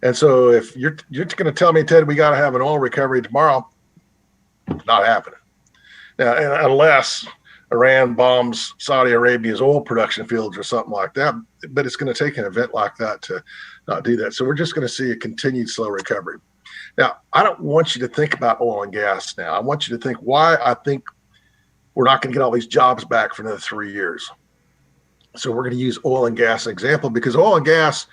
And so if you're going to tell me, Ted, we got to have an oil recovery tomorrow, not happening. Now, unless Iran bombs Saudi Arabia's oil production fields or something like that, but it's going to take an event like that to not do that. So we're just going to see a continued slow recovery. Now, I don't want you to think about oil and gas now. I want you to think why I think we're not going to get all these jobs back for another 3 years. So we're going to use oil and gas as an example, because oil and gas,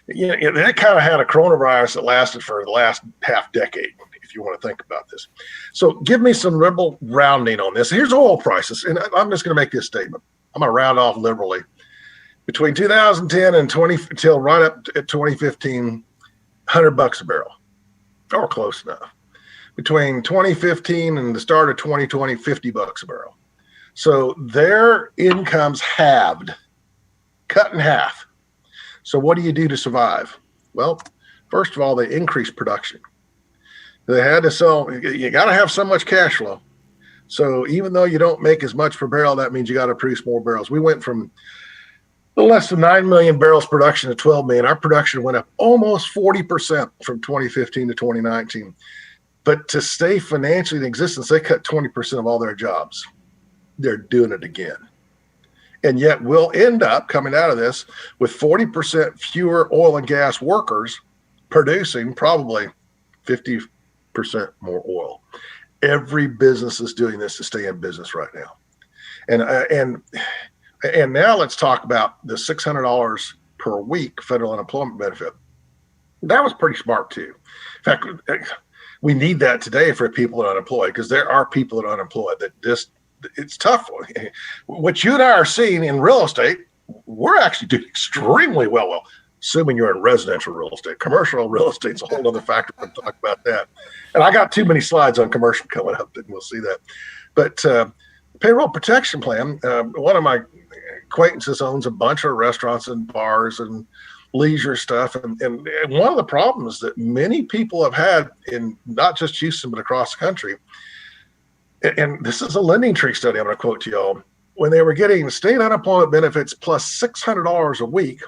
you know, they kind of had a coronavirus that lasted for the last half decade, if you want to think about this. So give me some liberal rounding on this. Here's oil prices, and I'm just going to make this statement. I'm going to round off liberally. Between 2010 and 20 until right up at 2015, $100 a barrel, or close enough. Between 2015 and the start of 2020, $50 a barrel. So their incomes halved, cut in half. So what do you do to survive? Well, first of all, they increased production. They had to sell. You got to have so much cash flow. So even though you don't make as much per barrel, that means you got to produce more barrels. We went from a little less than 9 million barrels production to 12 million. Our production went up almost 40% from 2015 to 2019. But to stay financially in existence, they cut 20% of all their jobs. They're doing it again. And yet we'll end up coming out of this with 40% fewer oil and gas workers producing probably 50% more oil. Every business is doing this to stay in business right now. And now let's talk about the $600 per week federal unemployment benefit. That was pretty smart too. In fact, we need that today for people that are unemployed, because there are people that are unemployed that just, it's tough. What you and I are seeing in real estate, we're actually doing extremely well. Well, assuming you're in residential real estate. Commercial real estate's a whole other factor. We'll talk about that. And I got too many slides on commercial coming up, and we'll see that. But payroll protection plan, one of my acquaintances owns a bunch of restaurants and bars and leisure stuff. And one of the problems that many people have had in not just Houston, but across the country, and this is a Lending Tree study I'm going to quote to y'all, when they were getting state unemployment benefits plus $600 a week,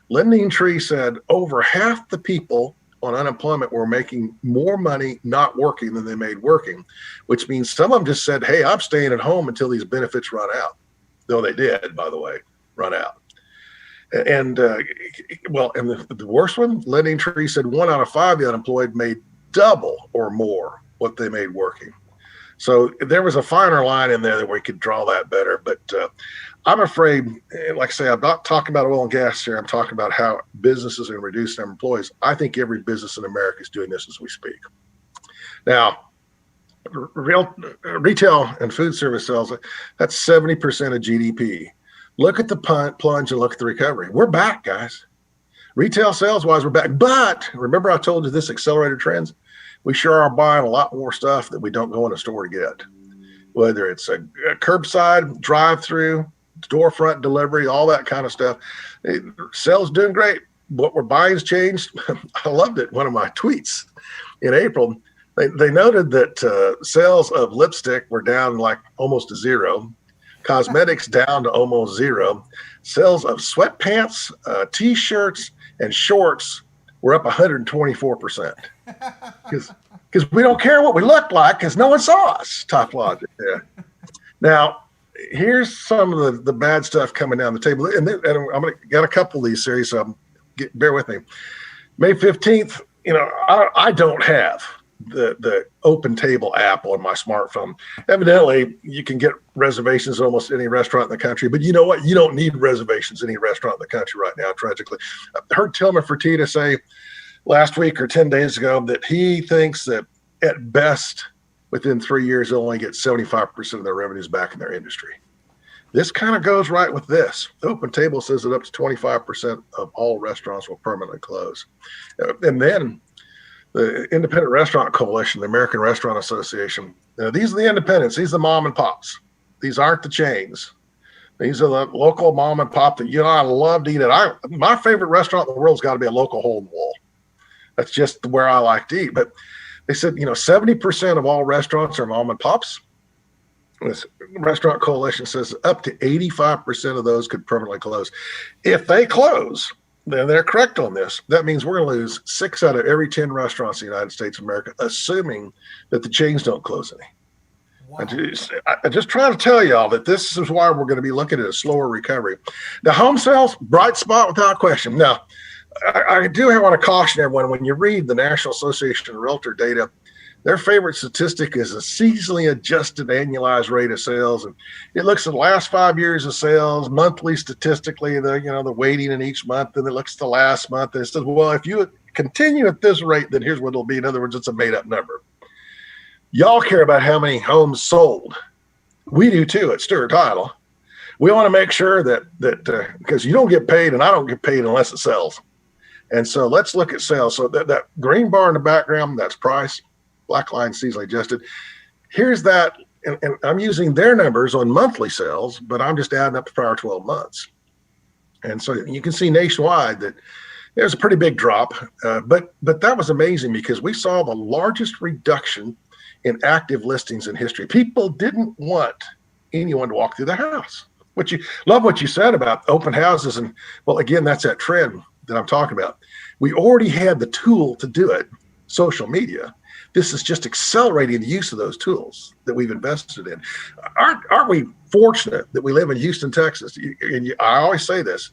Lending Tree said over half the people on unemployment were making more money not working than they made working, which means some of them just said, hey, I'm staying at home until these benefits run out. Though they did, by the way, run out. And the worst one, Lending Tree said 1 out of 5 of the unemployed made double or more what they made working. So there was a finer line in there that we could draw that better. But I'm afraid, like I say, I'm not talking about oil and gas here. I'm talking about how businesses are reducing their employees. I think every business in America is doing this as we speak. Now, retail and food service sales, that's 70% of GDP. Look at the plunge and look at the recovery. We're back, guys. Retail sales wise, we're back. But remember I told you this accelerated trends? We sure are buying a lot more stuff that we don't go in a store to get. Whether it's a curbside, drive-through, storefront delivery, all that kind of stuff. Sales doing great. What we're buying has changed. I loved it. One of my tweets in April, they noted that sales of lipstick were down like almost to zero. Cosmetics down to almost zero. Sales of sweatpants, T-shirts, and shorts were up 124%. Because we don't care what we look like because no one saw us. Top logic. Yeah. Now, here's some of the bad stuff coming down the table. And I'm going to got a couple of these series, so bear with me. May 15th, I don't have the Open Table app on my smartphone. Evidently, you can get reservations at almost any restaurant in the country, but you know what? You don't need reservations in any restaurant in the country right now, tragically. I heard Tillman Fertitta say last week or 10 days ago that he thinks that at best within 3 years, they'll only get 75% of their revenues back in their industry. This kind of goes right with this. The Open Table says that up to 25% of all restaurants will permanently close. And then the Independent Restaurant Coalition, the American Restaurant Association, these are the independents. These are the mom and pops. These aren't the chains. These are the local mom and pop that, I love to eat it. My favorite restaurant in the world's got to be a local hole in the wall. That's just where I like to eat. But they said, 70% of all restaurants are mom and pops. This Restaurant Coalition says up to 85% of those could permanently close. If they close, then they're correct on this. That means we're going to lose 6 out of every 10 restaurants in the United States of America, assuming that the chains don't close any. Wow. I just try to tell y'all that this is why we're going to be looking at a slower recovery. The home sales, bright spot without question. Now, I do want to caution everyone, when you read the National Association of Realtor data, their favorite statistic is a seasonally adjusted annualized rate of sales. And it looks at the last 5 years of sales, monthly statistically, the weighting in each month, and it looks at the last month. And it says, well, if you continue at this rate, then here's what it'll be. In other words, it's a made up number. Y'all care about how many homes sold. We do too at Stewart Title. We want to make sure that because you don't get paid and I don't get paid unless it sells. And so let's look at sales. So that green bar in the background, that's price. Black line seasonally adjusted. Here's that, and I'm using their numbers on monthly sales, but I'm just adding up the prior 12 months. And so you can see nationwide that there's a pretty big drop, but that was amazing because we saw the largest reduction in active listings in history. People didn't want anyone to walk through the house. Love what you said about open houses, and well, again, that's that trend that I'm talking about. We already had the tool to do it, social media. This is just accelerating the use of those tools that we've invested in. Aren't we fortunate that we live in Houston, Texas? And I always say this,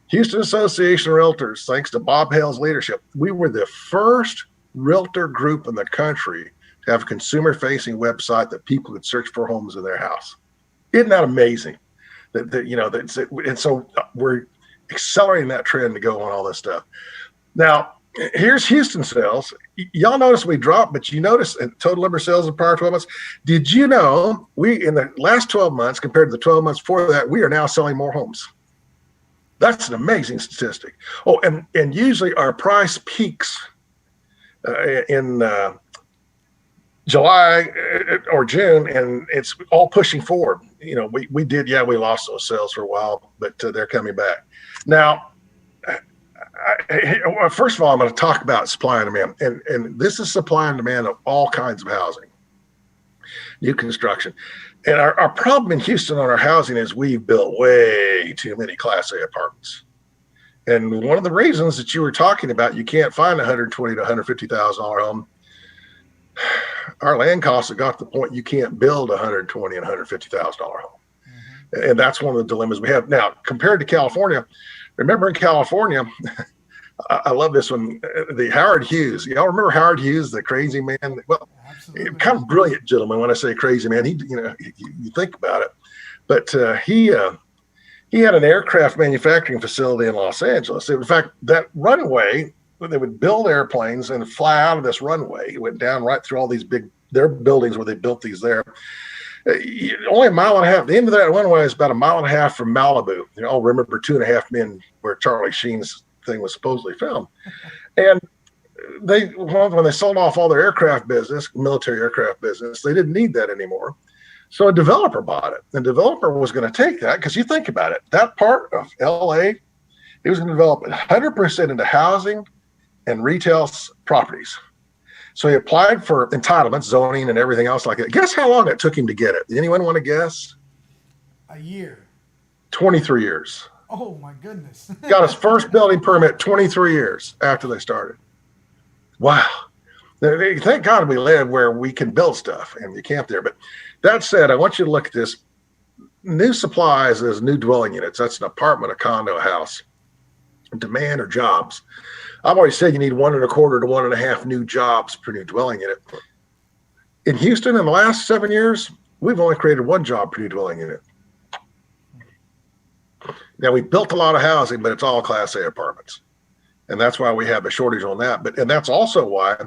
Houston Association of Realtors, thanks to Bob Hale's leadership, we were the first realtor group in the country to have a consumer-facing website that people could search for homes in their house. Isn't that amazing? And so we're accelerating that trend to go on all this stuff. Now, here's Houston sales. Y'all notice we dropped, but you notice in total number of sales in prior 12 months. Did you know we, in the last 12 months compared to the 12 months before that, we are now selling more homes? That's an amazing statistic. Oh, and usually our price peaks in July or June, and it's all pushing forward. We lost those sales for a while, but they're coming back. Now, first of all, I'm going to talk about supply and demand, and this is supply and demand of all kinds of housing, new construction. And our problem in Houston on our housing is we've built way too many Class A apartments. And one of the reasons that you were talking about, you can't find a $120,000 to $150,000 home. Our land costs have got to the point you can't build a $120,000 and $150,000 home. Mm-hmm. And that's one of the dilemmas we have. Now, compared to California, remember in California, I love this one, the Howard Hughes. Y'all remember Howard Hughes, the crazy man? Well, absolutely. Kind of brilliant gentleman when I say crazy man. You think about it. But he had an aircraft manufacturing facility in Los Angeles. In fact, that runway, they would build airplanes and fly out of this runway. It went down right through all these their buildings where they built these there. Only a mile and a half. The end of that runway is about a mile and a half from Malibu. I'll remember 2.5 Men, where Charlie Sheen's thing was supposedly filmed. And when they sold off all their aircraft business, military aircraft business, they didn't need that anymore. So a developer bought it. The developer was going to take that, because you think about it, that part of LA, he was going to develop it 100% into housing and retail properties. So he applied for entitlements, zoning, and everything else like that. Guess how long it took him to get it? Anyone want to guess? A year. 23 years. Oh, my goodness. Got his first building permit 23 years after they started. Wow. Thank God we live where we can build stuff and you can't there. But that said, I want you to look at this. New supplies is new dwelling units. That's an apartment, a condo, a house. Demand or jobs. I've always said you need 1.25 to 1.5 new jobs per new dwelling unit. In Houston, in the last 7 years, we've only created 1 job per new dwelling unit. Now, we built a lot of housing, but it's all Class A apartments. And that's why we have a shortage on that. And that's also why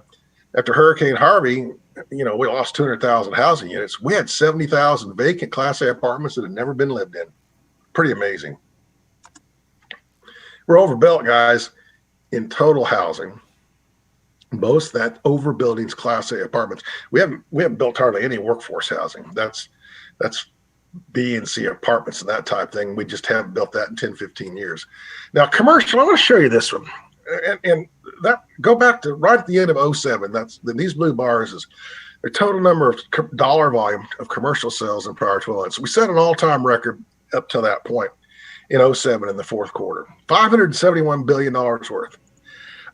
after Hurricane Harvey, we lost 200,000 housing units. We had 70,000 vacant Class A apartments that had never been lived in. Pretty amazing. We're overbuilt, guys, in total housing. Most that overbuilding's Class A apartments. We haven't built hardly any workforce housing. That's B and C apartments and that type thing. We just haven't built that in 10, 15 years. Now, commercial, I want to show you this one. And that go back to right at the end of 07. These blue bars is the total number of dollar volume of commercial sales in prior 12 months. We set an all-time record up to that point in 07 in the fourth quarter, $571 billion worth.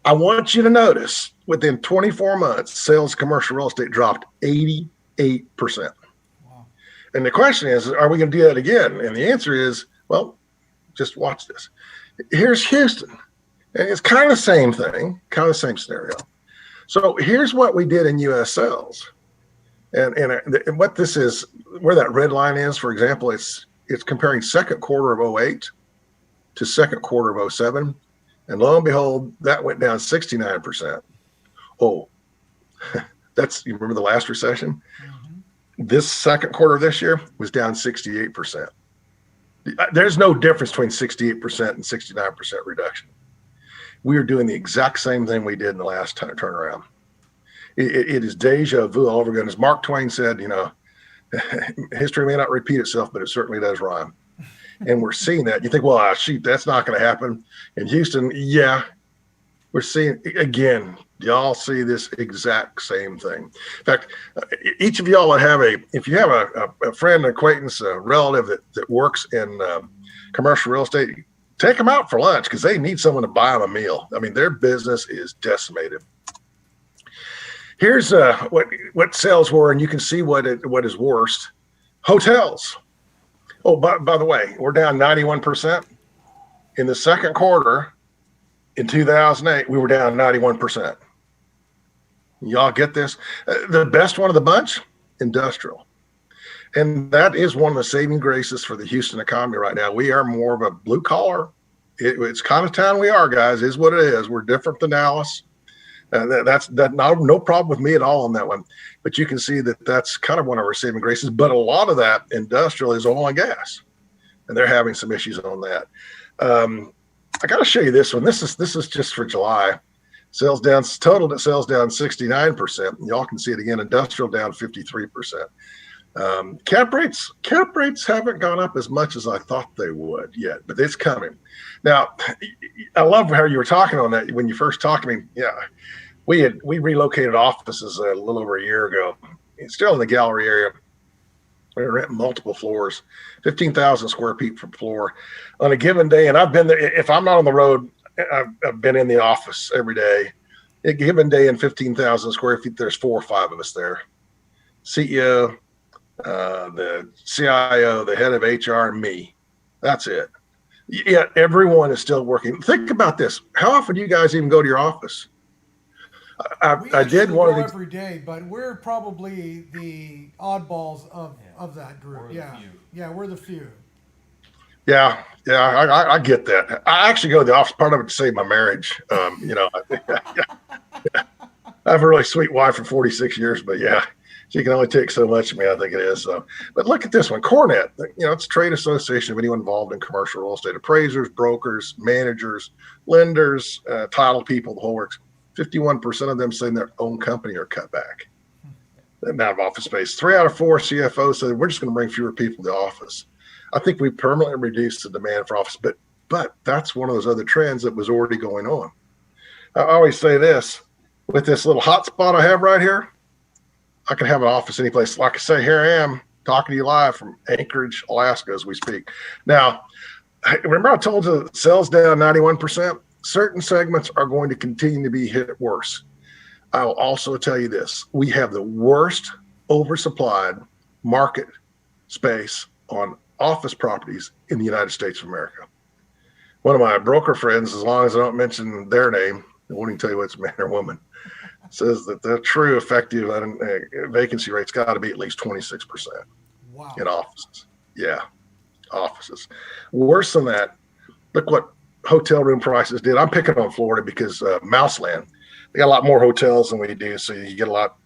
I want you to notice within 24 months, sales of commercial real estate dropped 88%. Wow. And the question is, are we going to do that again? And the answer is, well, just watch this. Here's Houston. And it's kind of the same thing, kind of the same scenario. So here's what we did in U.S. sales. And what this is, where that red line is, for example, it's comparing second quarter of 08 to second quarter of 07. And lo and behold, that went down 69%. Oh, you remember the last recession? Mm-hmm. This second quarter of this year was down 68%. There's no difference between 68% and 69% reduction. We are doing the exact same thing we did in the last turnaround. It is deja vu all over again. As Mark Twain said, history may not repeat itself, but it certainly does rhyme. And we're seeing that. You think, well, shoot, that's not going to happen. In Houston, yeah, we're seeing, again, y'all see this exact same thing. In fact, each of y'all would have if you have a friend, an acquaintance, a relative that works in commercial real estate, take them out for lunch because they need someone to buy them a meal. I mean, their business is decimated. Here's what sales were, and you can see what is worst. Hotels. Oh, by the way, we're down 91%. In the second quarter in 2008, we were down 91%. Y'all get this? The best one of the bunch, industrial. And that is one of the saving graces for the Houston economy right now. We are more of a blue collar. It's kind of town we are, guys, is what it is. We're different than Dallas. That's no problem with me at all on that one. But you can see that's kind of one of our saving graces. But a lot of that industrial is oil and gas, and they're having some issues on that. I got to show you this one. This is just for July. Sales down, total sales down 69%. Y'all can see it again. Industrial down 53%. Cap rates haven't gone up as much as I thought they would yet, but it's coming. Now, I love how you were talking on that when you first talked to me. Yeah, we relocated offices a little over a year ago. It's still in the gallery area. We were renting multiple floors, 15,000 square feet per floor on a given day. And I've been there. If I'm not on the road, I've been in the office every day. A given day in 15,000 square feet, there's 4 or 5 of us there. CEO, the CIO, the head of HR, and me. That's it. Yeah, everyone is still working. Think about this. How often do you guys even go to your office? I did one of these every day, but we're probably the oddballs of that group. We're the few. Yeah, I get that. I actually go to the office part of it to save my marriage. I have a really sweet wife for 46 years, but yeah. She can only take so much of me, I think it is. So, but look at this one, Cornet. It's a trade association of anyone involved in commercial real estate: appraisers, brokers, managers, lenders, title people, the whole works. 51% of them say their own company are cut back. The amount of office space. 3 out of 4 CFOs say we're just going to bring fewer people to the office. I think we permanently reduced the demand for office, but that's one of those other trends that was already going on. I always say this: with this little hotspot I have right here, I can have an office anyplace. Like I say, here I am talking to you live from Anchorage, Alaska, as we speak. Now, remember I told you sales down 91%? Certain segments are going to continue to be hit worse. I will also tell you this. We have the worst oversupplied market space on office properties in the United States of America. One of my broker friends, as long as I don't mention their name, I won't even tell you whether it's a man or woman, says that the true effective vacancy rate's got to be at least 26%. Wow. In offices. Yeah, offices. Worse than that, look what hotel room prices did. I'm picking on Florida because Mouseland, they got a lot more hotels than we do, so you get a lot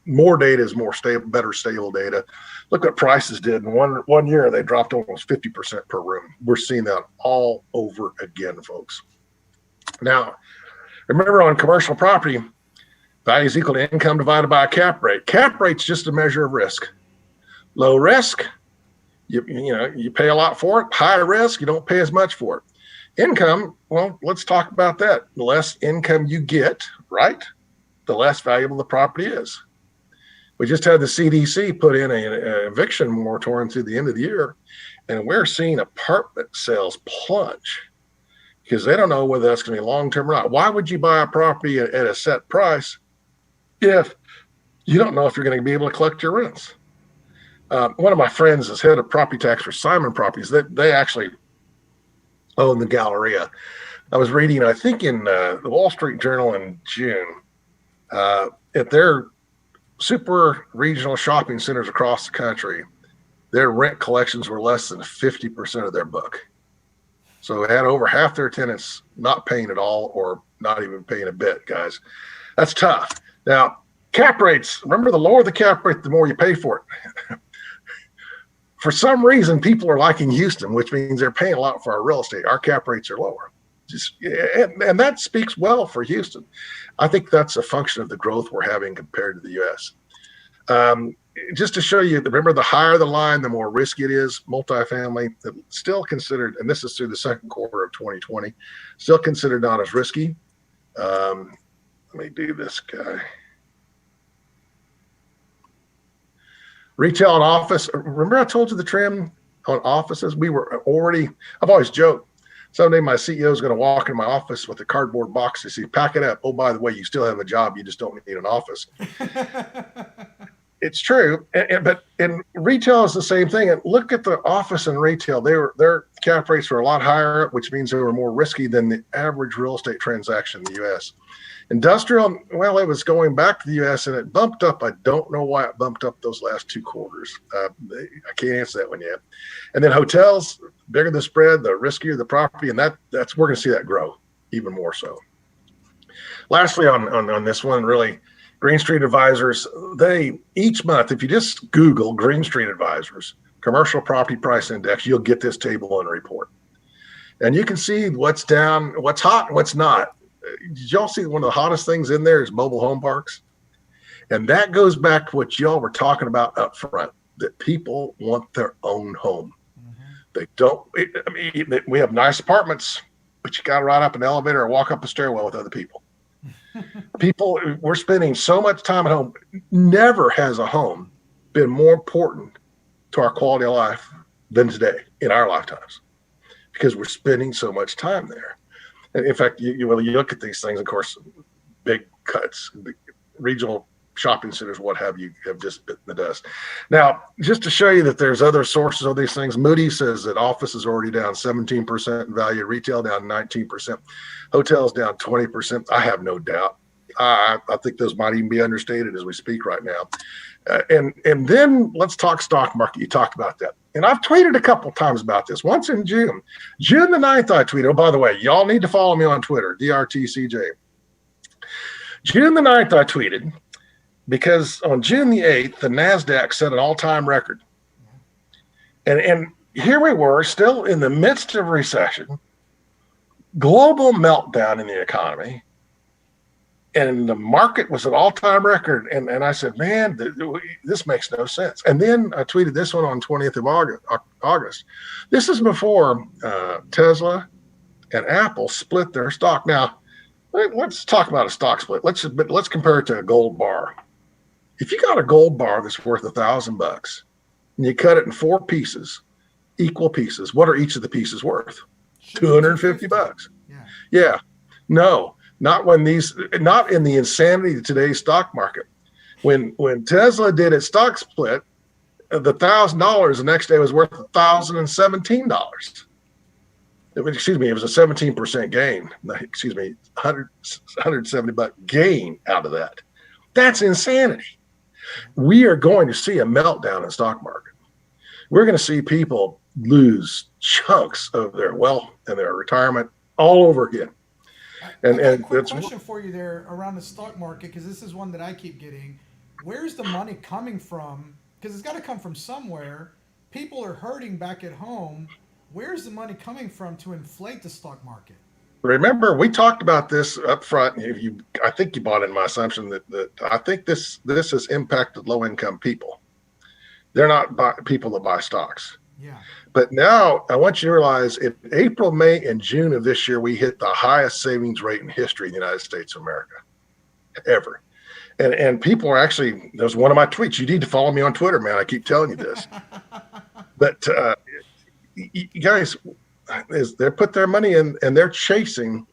more data is more stable, better stable data. Look what prices did in one year. They dropped almost 50% per room. We're seeing that all over again, folks. Now, remember on commercial property, value is equal to income divided by a cap rate. Cap rate's just a measure of risk. Low risk, you pay a lot for it. High risk, you don't pay as much for it. Income, well, let's talk about that. The less income you get, right, the less valuable the property is. We just had the CDC put in an eviction moratorium through the end of the year, and we're seeing apartment sales plunge because they don't know whether that's going to be long-term or not. Why would you buy a property at a set price if you don't know if you're going to be able to collect your rents? One of my friends is head of property tax for Simon Properties. They actually own the Galleria. I was reading, I think in the Wall Street Journal in June, at their super regional shopping centers across the country, their rent collections were less than 50% of their book. So they had over half their tenants not paying at all or not even paying a bit, guys. That's tough. Now, cap rates, remember, the lower the cap rate, the more you pay for it. For some reason, people are liking Houston, which means they're paying a lot for our real estate. Our cap rates are lower. And that speaks well for Houston. I think that's a function of the growth we're having compared to the U.S. Just to show you, remember, the higher the line, the more risky it is. Multifamily, still considered, and this is through the second quarter of 2020, still considered not as risky. Let me do this guy. Retail and office. Remember I told you the trend on offices? I've always joked, someday my CEO is going to walk in my office with a cardboard box and say, pack it up. Oh, by the way, you still have a job. You just don't need an office. It's true. But in retail is the same thing. And look at the office and retail. Their cap rates were a lot higher, which means they were more risky than the average real estate transaction in the U.S. Industrial, well, it was going back to the U.S. and it bumped up. I don't know why it bumped up those last 2 quarters. I can't answer that one yet. And then hotels, bigger the spread, the riskier the property, and that's we're going to see that grow even more so. Lastly, on this one, really, Green Street Advisors, they each month, if you just Google Green Street Advisors commercial property price index, you'll get this table and report, and you can see what's down, what's hot, and what's not. Did y'all see one of the hottest things in there is mobile home parks? And that goes back to what y'all were talking about up front, that people want their own home. Mm-hmm. They don't, we have nice apartments, but you got to ride up an elevator or walk up a stairwell with other people. People, we're spending so much time at home. Never has a home been more important to our quality of life than today in our lifetimes, because we're spending so much time there. In fact, you look at these things, of course, big cuts, big regional shopping centers, what have you, have just bitten the dust. Now, just to show you that there's other sources of these things, Moody says that office is already down 17% in value, retail down 19%, hotels down 20%. I have no doubt. I think those might even be understated as we speak right now. And then let's talk stock market. You talked about that. And I've tweeted a couple times about this. Once in June the 9th, I tweeted. Oh, by the way, y'all need to follow me on Twitter, DRTCJ. June the 9th, I tweeted, because on June the 8th, the NASDAQ set an all-time record. And here we were, still in the midst of recession, global meltdown in the economy, and the market was an all-time record. And I said, man, this makes no sense. And then I tweeted this one on 20th of August. This is before Tesla and Apple split their stock. Now, let's talk about a stock split. Let's compare it to a gold bar. If you got a gold bar that's worth $1,000 and you cut it in 4 pieces, equal pieces, what are each of the pieces worth? $250. Yeah. No. Not in the insanity of today's stock market. When Tesla did its stock split, the $1,000 the next day was worth $1,017. It was a 17% gain. 170 buck gain out of that. That's insanity. We are going to see a meltdown in the stock market. We're going to see people lose chunks of their wealth and their retirement all over again. I And got a quick that's question for you there around the stock market, because this is one that I keep getting. Where's the money coming from? Because it's got to come from somewhere. People are hurting back at home. Where's the money coming from to inflate the stock market? remember we talked about this up front. I think you bought in my assumption that I think this has impacted low income people. They're not people that buy stocks. Yeah. But now I want you to realize in April, May, and June of this year, we hit the highest savings rate in history in the United States of America ever. And people are actually, there's one of my tweets. You need to follow me on Twitter, man. I keep telling you this. But you guys, they put their money in and they're chasing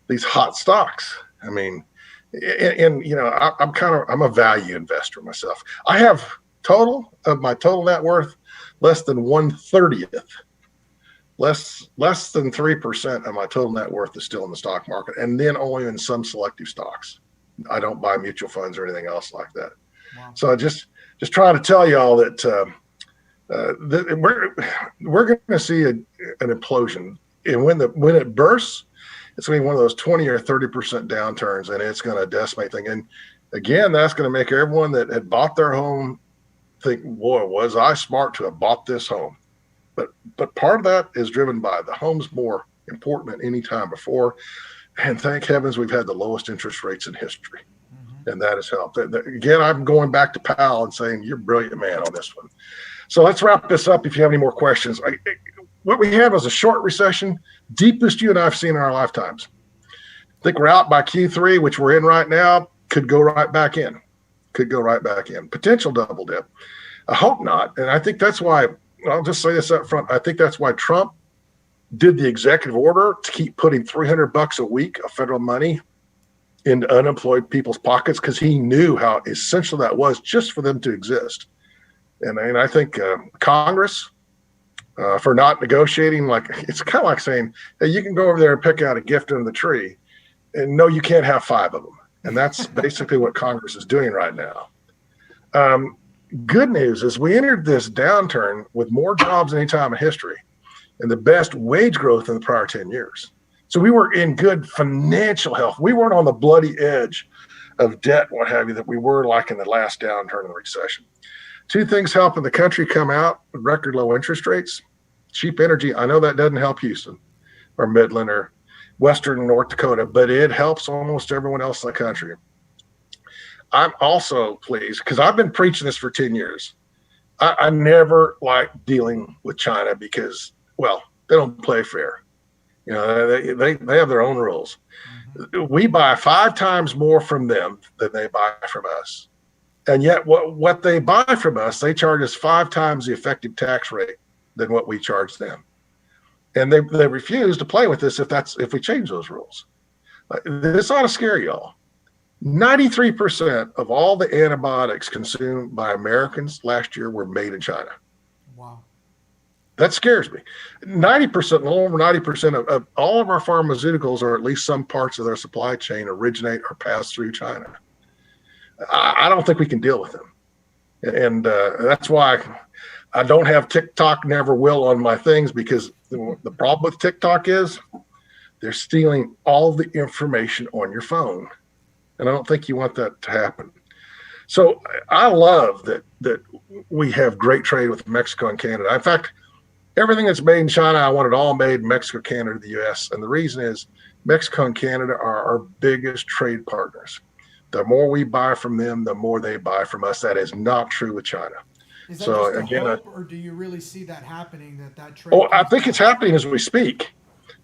these hot stocks. I mean, and I'm a value investor myself. I have total of my total net worth less than 1/30th, less than 3% of my total net worth is still in the stock market, and then only in some selective stocks. I don't buy mutual funds or anything else like that. Wow. So I just trying to tell y'all that we're going to see an implosion, and when it bursts, it's going to be one of those 20 or 30% downturns, and it's going to decimate things. And again, that's going to make everyone that had bought their home think, boy, was I smart to have bought this home. But part of that is driven by the home's more important than any time before. And thank heavens we've had the lowest interest rates in history. Mm-hmm. And that has helped. Again, I'm going back to Powell and saying, you're a brilliant man on this one. So let's wrap this up if you have any more questions. What we had was a short recession, deepest you and I have seen in our lifetimes. I think we're out by Q3, which we're in right now, could go right back in. Potential double dip. I hope not. And I think that's why, I'll just say this up front, I think that's why Trump did the executive order to keep putting $300 a week of federal money into unemployed people's pockets, because he knew how essential that was just for them to exist. And I think Congress, for not negotiating, like, it's kind of like saying, hey, you can go over there and pick out a gift under the tree, and no, you can't have 5 of them. And that's basically what Congress is doing right now. Good news is we entered this downturn with more jobs than any time in history and the best wage growth in the prior 10 years. So we were in good financial health. We weren't on the bloody edge of debt, what have you, that we were like in the last downturn in the recession. 2 things helping the country come out with record low interest rates: cheap energy. I know that doesn't help Houston or Midland or Western North Dakota, but it helps almost everyone else in the country. I'm also pleased because I've been preaching this for 10 years. I never liked dealing with China because, well, they don't play fair. You know, they have their own rules. Mm-hmm. We buy 5 times more from them than they buy from us. And yet what they buy from us, they charge us 5 times the effective tax rate than what we charge them. And they refuse to play with this if we change those rules. This ought to scare y'all. 93% of all the antibiotics consumed by Americans last year were made in China. Wow. That scares me. 90%, a little over 90% of all of our pharmaceuticals, or at least some parts of their supply chain, originate or pass through China. I don't think we can deal with them. And that's why I don't have TikTok, never will, on my things, because the problem with TikTok is they're stealing all the information on your phone. And I don't think you want that to happen. So I love that we have great trade with Mexico and Canada. In fact, everything that's made in China, I want it all made in Mexico, Canada, the U.S. And the reason is Mexico and Canada are our biggest trade partners. The more we buy from them, the more they buy from us. That is not true with China. Is that just a hope, or do you really see that happening, that trade? Oh, I think it's happening as we speak.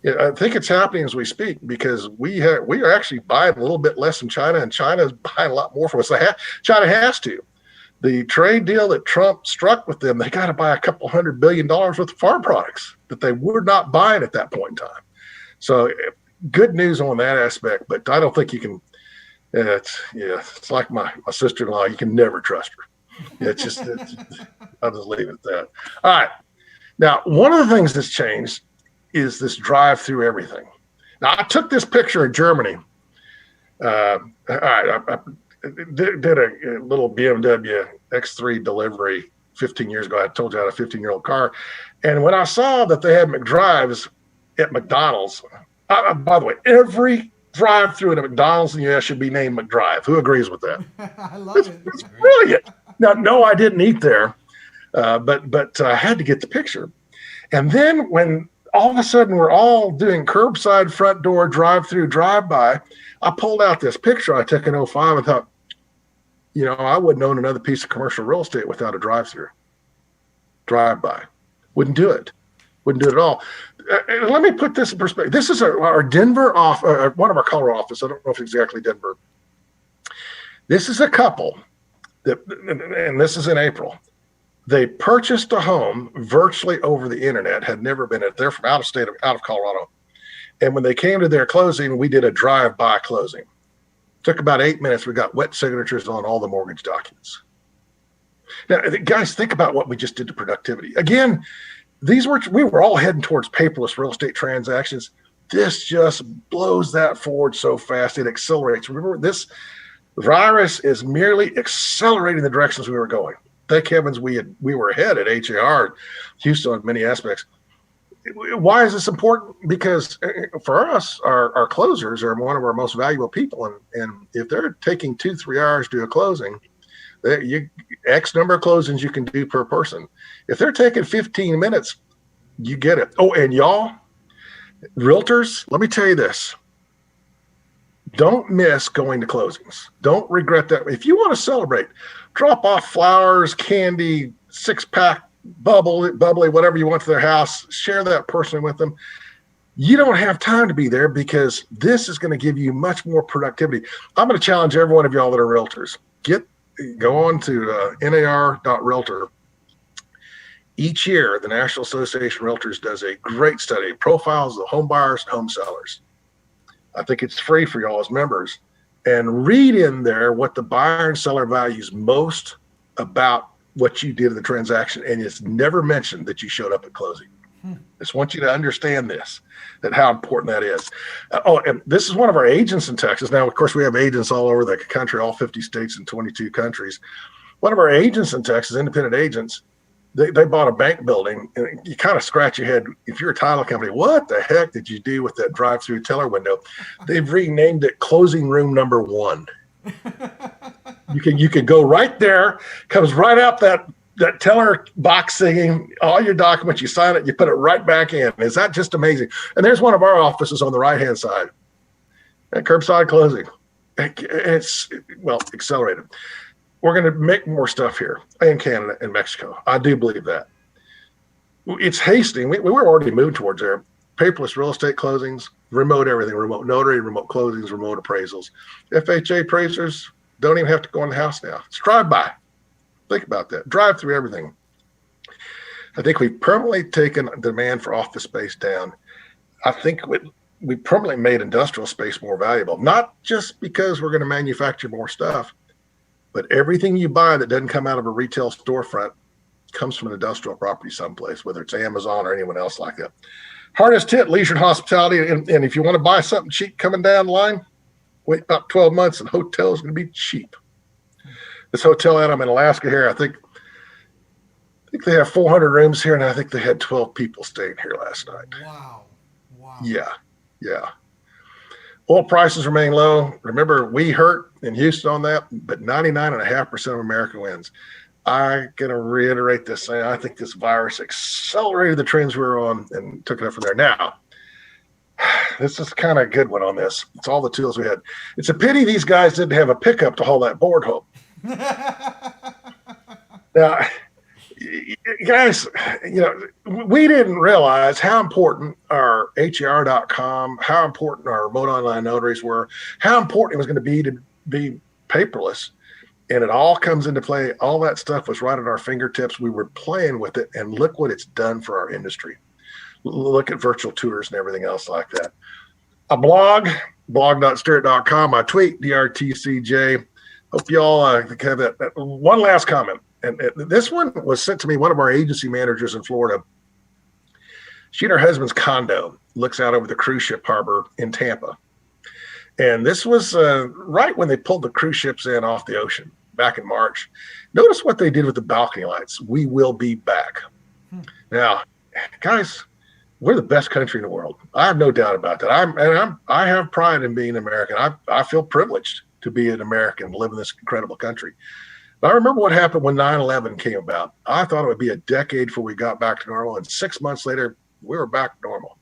Yeah, I think it's happening as we speak, because we are actually buying a little bit less from China, and China is buying a lot more from us. China has to. The trade deal that Trump struck with them, they got to buy $200 billion worth of farm products that they were not buying at that point in time. So good news on that aspect, but I don't think you can. It's like my sister-in-law. You can never trust her. I'll just leave it at that. All right. Now, one of the things that's changed is this drive through everything. Now, I took this picture in Germany. I did a little BMW X3 delivery 15 years ago. I told you I had a 15-year-old car. And when I saw that they had McDrives at McDonald's, By the way, every drive-through at a McDonald's in the U.S. should be named McDrive. Who agrees with that? I love it. It's brilliant. Now, no, I didn't eat there, but I had to get the picture. And then when all of a sudden we're all doing curbside, front door, drive-through, drive-by, I pulled out this picture I took in '05 and thought, I wouldn't own another piece of commercial real estate without a drive-through, drive-by. Wouldn't do it. Wouldn't do it at all. Let me put this in perspective. This is our Denver office, one of our Colorado office. I don't know if it's exactly Denver. This is a couple and this is in April. They purchased a home virtually over the internet, had never been it. They're from out of Colorado. And when they came to their closing, we did a drive-by closing. Took about 8 minutes. We got wet signatures on all the mortgage documents. Now, guys, think about what we just did to productivity. Again, we were all heading towards paperless real estate transactions. This just blows that forward so fast. It accelerates. Remember, this virus is merely accelerating the directions we were going. Thank heavens we were ahead at HAR, Houston, in many aspects. Why is this important? Because for us, our closers are one of our most valuable people. And if they're taking 2-3 hours to do a closing, X number of closings you can do per person. If they're taking 15 minutes, you get it. Oh, and y'all, realtors, let me tell you this. Don't miss going to closings. Don't regret that. If you want to celebrate, drop off flowers, candy, 6-pack, bubbly, whatever you want to their house, share that personally with them. You don't have time to be there because this is going to give you much more productivity. I'm going to challenge every one of y'all that are realtors. Go on to nar.realtor. Each year, the National Association of Realtors does a great study, profiles of home buyers and home sellers. I think it's free for y'all as members. And read in there what the buyer and seller values most about what you did in the transaction. And it's never mentioned that you showed up at closing. I just want you to understand that how important that is. And this is one of our agents in Texas. Now, of course, we have agents all over the country, all 50 states and 22 countries. One of our agents in Texas, independent agents, they bought a bank building, and you kind of scratch your head. If you're a title company, what the heck did you do with that drive-through teller window? They've renamed it Closing Room Number 1. You can go right there, comes right out that teller box singing, all your documents, you sign it, you put it right back in. Is that just amazing? And there's one of our offices on the right-hand side, at curbside closing. It's, accelerated. We're going to make more stuff here in Canada and Mexico. I do believe that. It's hasting. We were already moving towards there. Paperless real estate closings, remote everything, remote notary, remote closings, remote appraisals. FHA appraisers don't even have to go in the house now. It's drive-by. Think about that. Drive through everything. I think we've permanently taken demand for office space down. I think we permanently made industrial space more valuable, not just because we're going to manufacture more stuff, but everything you buy that doesn't come out of a retail storefront comes from an industrial property someplace, whether it's Amazon or anyone else like that. Hardest hit, leisure and hospitality. And if you want to buy something cheap coming down the line, wait about 12 months and hotels going to be cheap. This hotel out in Alaska here, I think they have 400 rooms here, and I think they had 12 people staying here last night. Wow. Yeah. Oil prices remain low. Remember, we hurt in Houston on that, but 99.5% of America wins. I'm going to reiterate this thing. I think this virus accelerated the trends we were on and took it up from there. Now, this is kind of a good one on this. It's all the tools we had. It's a pity these guys didn't have a pickup to haul that board home. Now, guys, we didn't realize how important our HER.com, how important our remote online notaries were, how important it was going to be paperless. And it all comes into play. All that stuff was right at our fingertips. We were playing with it, and look what it's done for our industry. Look at virtual tours and everything else like that. A blog.stewart.com. I tweet, DRTCJ. Hope y'all have that. One last comment. And this one was sent to me, one of our agency managers in Florida. She and her husband's condo looks out over the cruise ship harbor in Tampa. And this was right when they pulled the cruise ships in off the ocean back in March. Notice what they did with the balcony lights. We will be back. Now, guys, we're the best country in the world. I have no doubt about that. I have pride in being American. I feel privileged to be an American, live in this incredible country. But I remember what happened when 9/11 came about. I thought it would be a decade before we got back to normal, and 6 months later, we were back to normal.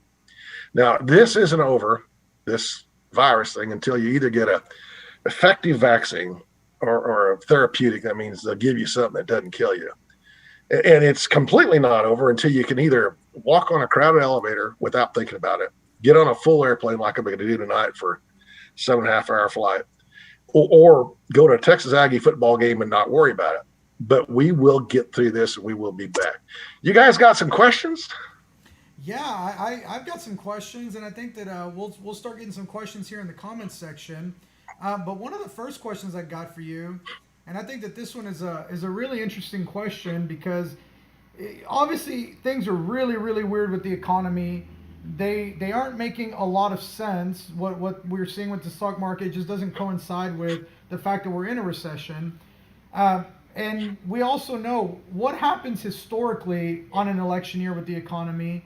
Now, this isn't over, this virus thing, until you either get a effective vaccine or a therapeutic. That means they'll give you something that doesn't kill you. And it's completely not over until you can either walk on a crowded elevator without thinking about it, get on a full airplane like I'm going to do tonight for 7.5 hour flight, or go to a Texas Aggie football game and not worry about it. But we will get through this and we will be back. You guys got some questions? Yeah, I've got some questions, and I think that we'll start getting some questions here in the comments section. But one of the first questions I got for you, and I think that this one is a really interesting question because obviously things are really, really weird with the economy. They aren't making a lot of sense. What we're seeing with the stock market just doesn't coincide with the fact that we're in a recession. And we also know what happens historically on an election year with the economy,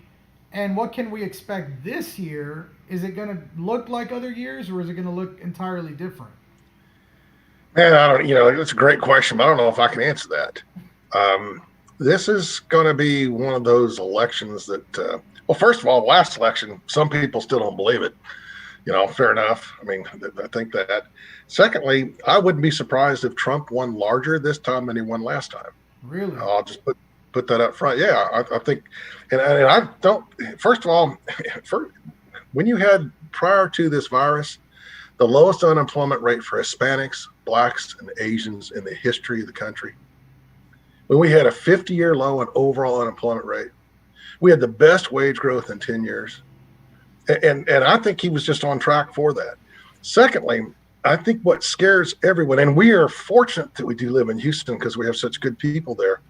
and what can we expect this year? Is it going to look like other years, or is it going to look entirely different? Man, I don't, it's a great question, but I don't know if I can answer that. This is going to be one of those elections that, well, first of all, last election, some people still don't believe it. Fair enough. I mean, I think that. Secondly, I wouldn't be surprised if Trump won larger this time than he won last time. Really? I'll just put that up front. Yeah, I think, and I don't, first of all, when you had prior to this virus, the lowest unemployment rate for Hispanics, Blacks, and Asians in the history of the country, when we had a 50-year low in overall unemployment rate, we had the best wage growth in 10 years. And I think he was just on track for that. Secondly, I think what scares everyone, and we are fortunate that we do live in Houston because we have such good people there,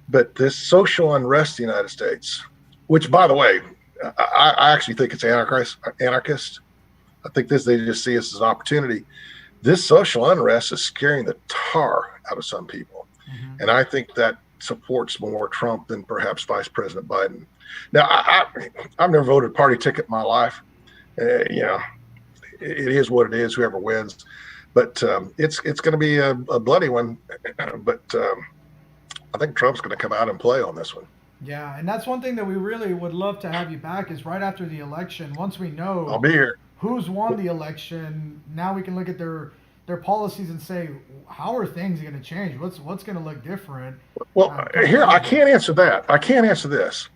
but this social unrest in the United States, which, by the way, I actually think it's anarchist. I think they just see us as an opportunity. This social unrest is scaring the tar out of some people. Mm-hmm. And I think that supports more Trump than perhaps Vice President Biden. Now, I've never voted party ticket in my life. It is what it is, whoever wins. But it's going to be a bloody one. But I think Trump's going to come out and play on this one. Yeah, and that's one thing that we really would love to have you back is right after the election. Once we know I'll be here. Who's won the election, now we can look at their policies and say, how are things going to change? What's going to look different? Well, here, I can't answer that. I can't answer this.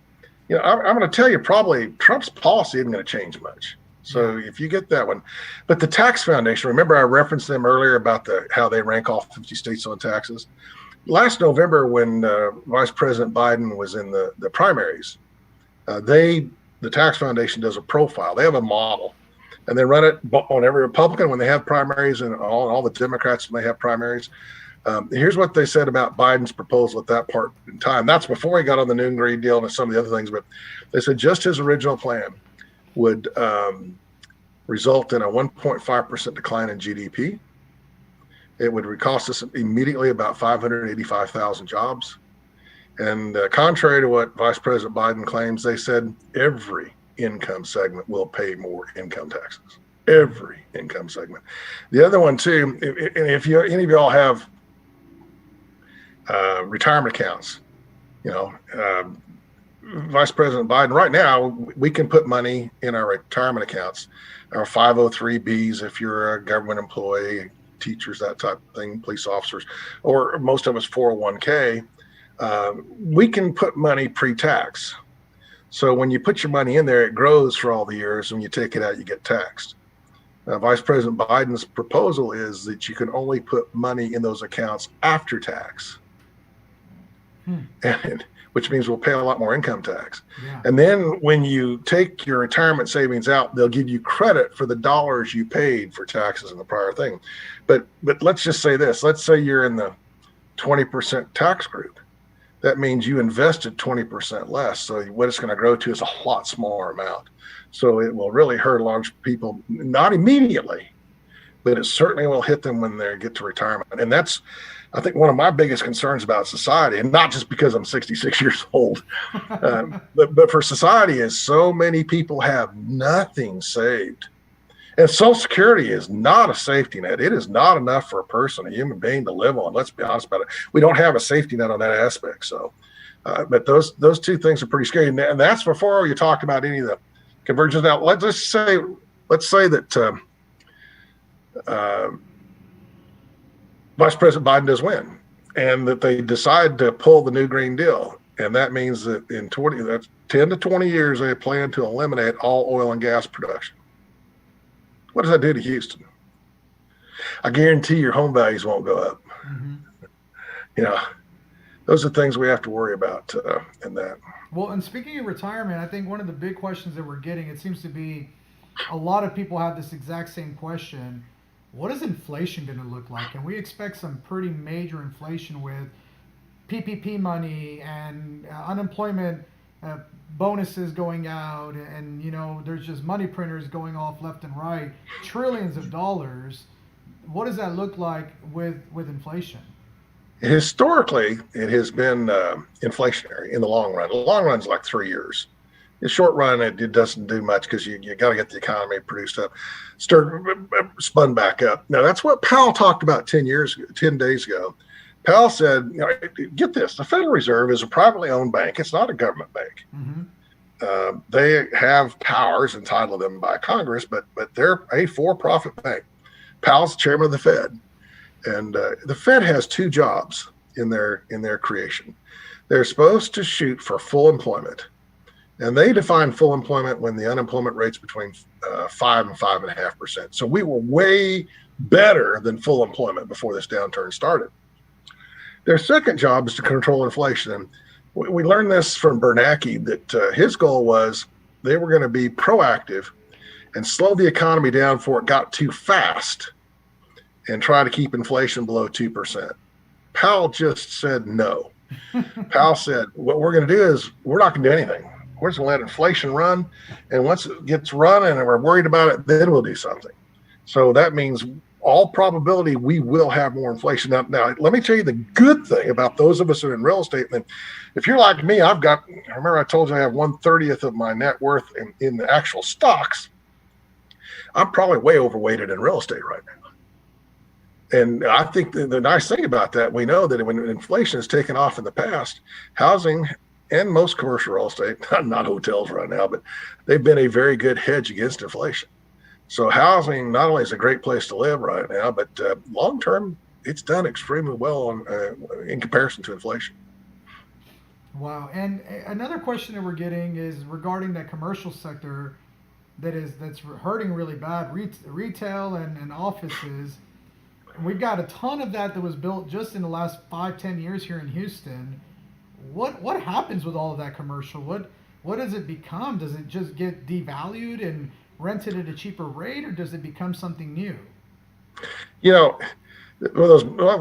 I'm going to tell you probably Trump's policy isn't going to change much. So if you get that one, but the tax foundation, remember I referenced them earlier about how they rank all 50 states on taxes. Last November, when Vice President Biden was in the primaries, the tax foundation does a profile. They have a model, and they run it on every Republican when they have primaries, and all the Democrats when they have primaries. Here's what they said about Biden's proposal at that part in time. That's before he got on the New Green Deal and some of the other things, but they said just his original plan would result in a 1.5% decline in GDP. It would cost us immediately about 585,000 jobs. And contrary to what Vice President Biden claims, they said every income segment will pay more income taxes. Every income segment. The other one too, if any of y'all have retirement accounts, Vice President Biden, right now, we can put money in our retirement accounts, our 503Bs if you're a government employee, teachers, that type of thing, police officers, or most of us 401k, we can put money pre-tax. So when you put your money in there, it grows for all the years. When you take it out, you get taxed. Vice President Biden's proposal is that you can only put money in those accounts after tax, which means we'll pay a lot more income tax. Yeah. And then when you take your retirement savings out, they'll give you credit for the dollars you paid for taxes in the prior thing. But let's just say this. Let's say you're in the 20% tax group. That means you invested 20% less. So what it's going to grow to is a lot smaller amount. So it will really hurt a lot of people, not immediately, but it certainly will hit them when they get to retirement. And that's, I think, one of my biggest concerns about society, and not just because I'm 66 years old, but for society is so many people have nothing saved. And Social Security is not a safety net. It is not enough for a person, a human being, to live on. Let's be honest about it. We don't have a safety net on that aspect. So, but those two things are pretty scary. And that's before you talked about any of the convergence. Now, let's say that Vice President Biden does win, and that they decide to pull the new Green Deal. And that means that in 10 to 20 years, they plan to eliminate all oil and gas production. What does that do to Houston? I guarantee your home values won't go up. Mm-hmm. You know, those are things we have to worry about in that. Well, and speaking of retirement, I think one of the big questions that we're getting, it seems to be a lot of people have this exact same question. What is inflation going to look like? Can we expect some pretty major inflation with PPP money and unemployment bonuses going out, and you know, there's just money printers going off left and right, trillions of dollars. What does that look like with inflation? Historically, it has been inflationary in the long run. The long run's like 3 years. In the short run, it doesn't do much because you got to get the economy produced up, spun back up. Now, that's what Powell talked about 10 days ago. Powell said, you know, get this, the Federal Reserve is a privately owned bank. It's not a government bank. Mm-hmm. They have powers entitled them by Congress, but they're a for-profit bank. Powell's the chairman of the Fed. And the Fed has two jobs in their creation. They're supposed to shoot for full employment. And they define full employment when the unemployment rate's between 5 and 5.5%. So we were way better than full employment before this downturn started. Their second job is to control inflation. And we learned this from Bernanke that his goal was they were going to be proactive and slow the economy down before it got too fast and try to keep inflation below 2%. Powell just said no. Powell said, what we're going to do is we're not going to do anything. We're just going to let inflation run. And once it gets running and we're worried about it, then we'll do something. So that means all probability we will have more inflation. Now, let me tell you the good thing about those of us that are in real estate. And if you're like me, remember I told you I have 1/30 of my net worth in the actual stocks. I'm probably way overweighted in real estate right now. And I think the nice thing about that, we know that when inflation has taken off in the past, housing and most commercial real estate, not hotels right now, but they've been a very good hedge against inflation. So housing not only is a great place to live right now, but long-term, it's done extremely well in comparison to inflation. Wow. And another question that we're getting is regarding that commercial sector that's hurting really bad, retail and offices. We've got a ton of that was built just in the last 5-10 years here in Houston. What happens with all of that commercial? What does it become? Does it just get devalued and rented at a cheaper rate, or does it become something new? You know,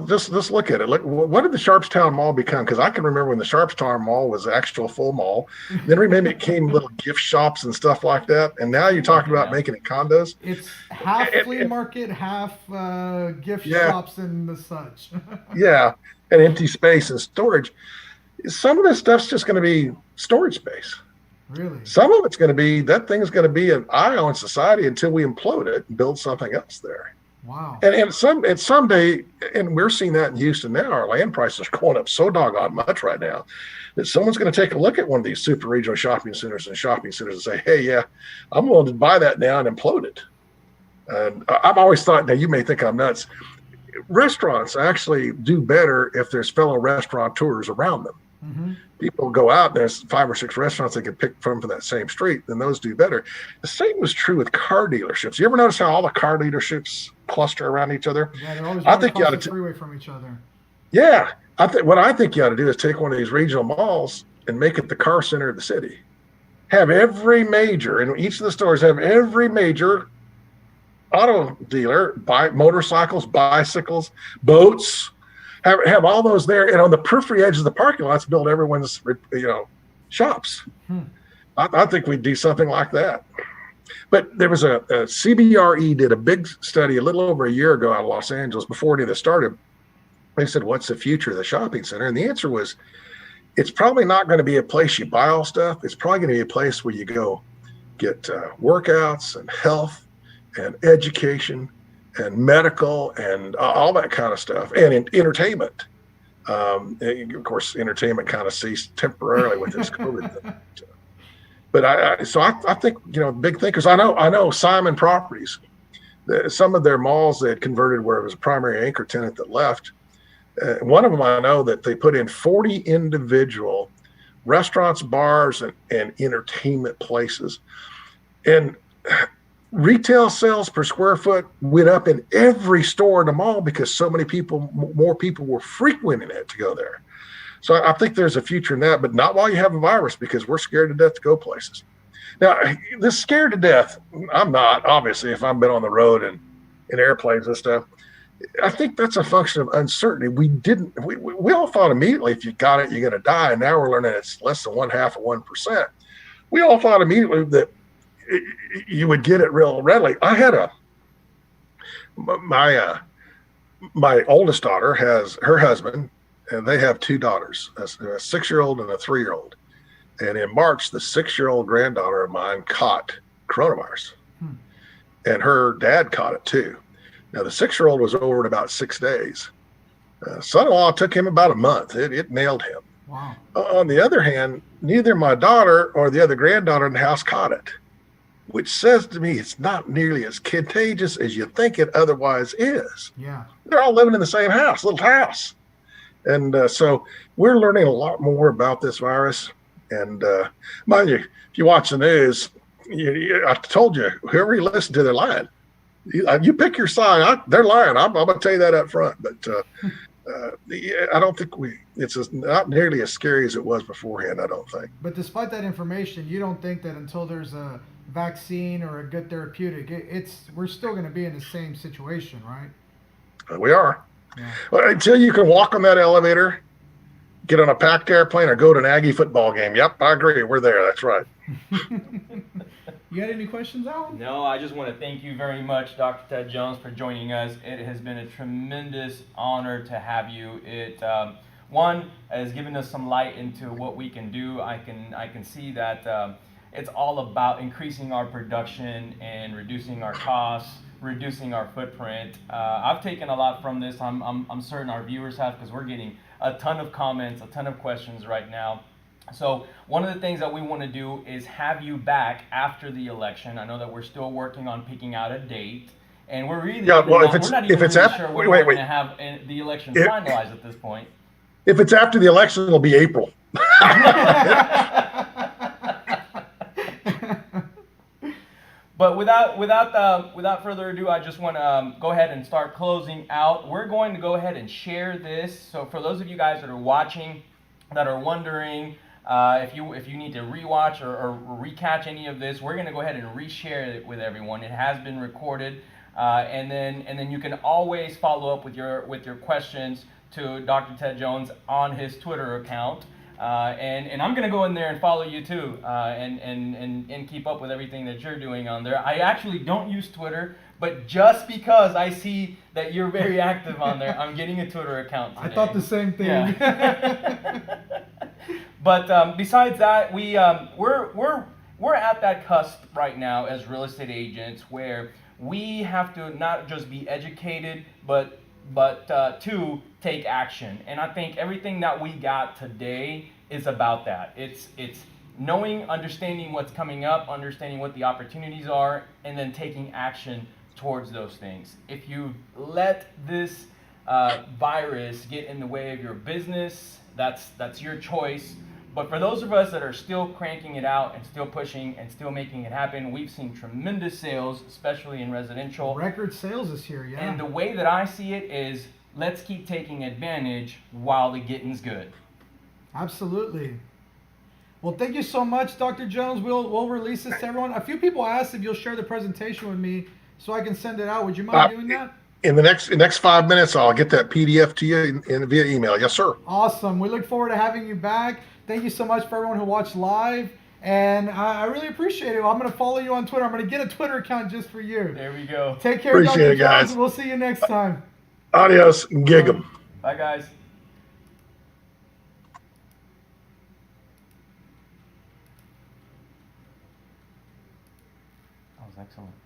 just look at it. Look, what did the Sharpstown Mall become? Because I can remember when the Sharpstown Mall was the actual full mall. Then remember it came little gift shops and stuff like that. And now you're talking about making it condos. It's half flea market, half gift shops and the such. Yeah, and empty space and storage. Some of this stuff's just going to be storage space. Really? Some of it's going to be, that thing's going to be an eye on society until we implode it and build something else there. Wow. And someday, and we're seeing that in Houston now, our land prices are going up so doggone much right now that someone's going to take a look at one of these super regional shopping centers and say, hey, yeah, I'm willing to buy that now and implode it. And I've always thought, now you may think I'm nuts, restaurants actually do better if there's fellow restaurateurs around them. Mm-hmm. People go out, there's 5 or 6 restaurants they can pick from that same street, then those do better. The same was true with car dealerships. You ever notice how all the car dealerships cluster around each other? Yeah, they're always across the freeway from each other. Yeah. What I think you ought to do is take one of these regional malls and make it the car center of the city. Have every major, and each of the stores have every major auto dealer, buy motorcycles, bicycles, boats, have all those there, and on the periphery edge of the parking lots, build everyone's shops. I think we'd do something like that. But there was a CBRE did a big study a little over a year ago out of Los Angeles before any of this started. They said, what's the future of the shopping center? And the answer was, it's probably not going to be a place you buy all stuff. It's probably going to be a place where you go get workouts and health and education and medical and all that kind of stuff, and entertainment. Of course, entertainment kind of ceased temporarily with this COVID thing. But I think, big thinkers. I know Simon Properties, some of their malls they had converted where it was a primary anchor tenant that left. One of them I know that they put in 40 individual restaurants, bars, and entertainment places. And retail sales per square foot went up in every store in the mall because so many more people were frequenting it to go there. So I think there's a future in that, but not while you have a virus, because we're scared to death to go places. Now, this scared to death, I'm not, obviously, if I've been on the road and in airplanes and stuff. I think that's a function of uncertainty. We all thought immediately if you got it, you're going to die. And now we're learning it's less than 0.5%. We all thought immediately that you would get it real readily. I had my oldest daughter has her husband, and they have two daughters, a 6-year-old and a 3-year-old. And in March, the 6-year-old granddaughter of mine caught coronavirus, and her dad caught it too. Now, the 6-year-old was over in about 6 days. Son-in-law took him about a month. It nailed him. Wow. On the other hand, neither my daughter or the other granddaughter in the house caught it, which says to me it's not nearly as contagious as you think it otherwise is. Yeah. They're all living in the same house, little house. And so we're learning a lot more about this virus. And mind you, if you watch the news, I told you, whoever you listen to, they're lying. You pick your side. They're lying. I'm going to tell you that up front. But I don't think it's not nearly as scary as it was beforehand, I don't think. But despite that information, you don't think that until there's a vaccine or a good therapeutic, we're still going to be in the same situation, right? We are. Yeah. Well, until you can walk on that elevator, get on a packed airplane, or go to an Aggie football game. Yep, I agree. We're there. That's right. You got any questions, Alan? No, I just want to thank you very much, Dr. Ted Jones, for joining us. It has been a tremendous honor to have you. It one has given us some light into what we can do. I can see that it's all about increasing our production and reducing our costs, reducing our footprint. I've taken a lot from this. I'm certain our viewers have, because we're getting a ton of comments, a ton of questions right now. So one of the things that we want to do is have you back after the election. I know that we're still working on picking out a date, and we're really we're not even really sure when we're going to have the election finalized at this point. If it's after the election, it'll be April. But without further ado, I just want to go ahead and start closing out. We're going to go ahead and share this. So for those of you guys that are watching, that are wondering if you need to rewatch or recatch any of this, we're going to go ahead and reshare it with everyone. It has been recorded, and then you can always follow up with your questions to Dr. Ted Jones on his Twitter account. And I'm gonna go in there and follow you too, and keep up with everything that you're doing on there. I actually don't use Twitter, but just because I see that you're very active on there, I'm getting a Twitter account today. I thought the same thing. Yeah. But besides that, we're at that cusp right now as real estate agents where we have to not just be educated, but to take action. And I think everything that we got today is about that. It's knowing, understanding what's coming up, understanding what the opportunities are, and then taking action towards those things. If you let this virus get in the way of your business, that's your choice. But for those of us that are still cranking it out and still pushing and still making it happen, we've seen tremendous sales, especially in residential. Record sales this year, yeah. And the way that I see it is, let's keep taking advantage while the getting's good. Absolutely. Well, thank you so much, Dr. Jones. We'll release this to everyone. A few people asked if you'll share the presentation with me so I can send it out. Would you mind doing that? In the next 5 minutes, I'll get that PDF to you via email. Yes, sir. Awesome. We look forward to having you back. Thank you so much for everyone who watched live. And I really appreciate it. I'm going to follow you on Twitter. I'm going to get a Twitter account just for you. There we go. Take care, Appreciate Dr. it, guys. Jones. We'll see you next time. Adios, gig 'em. Bye, guys. That was excellent.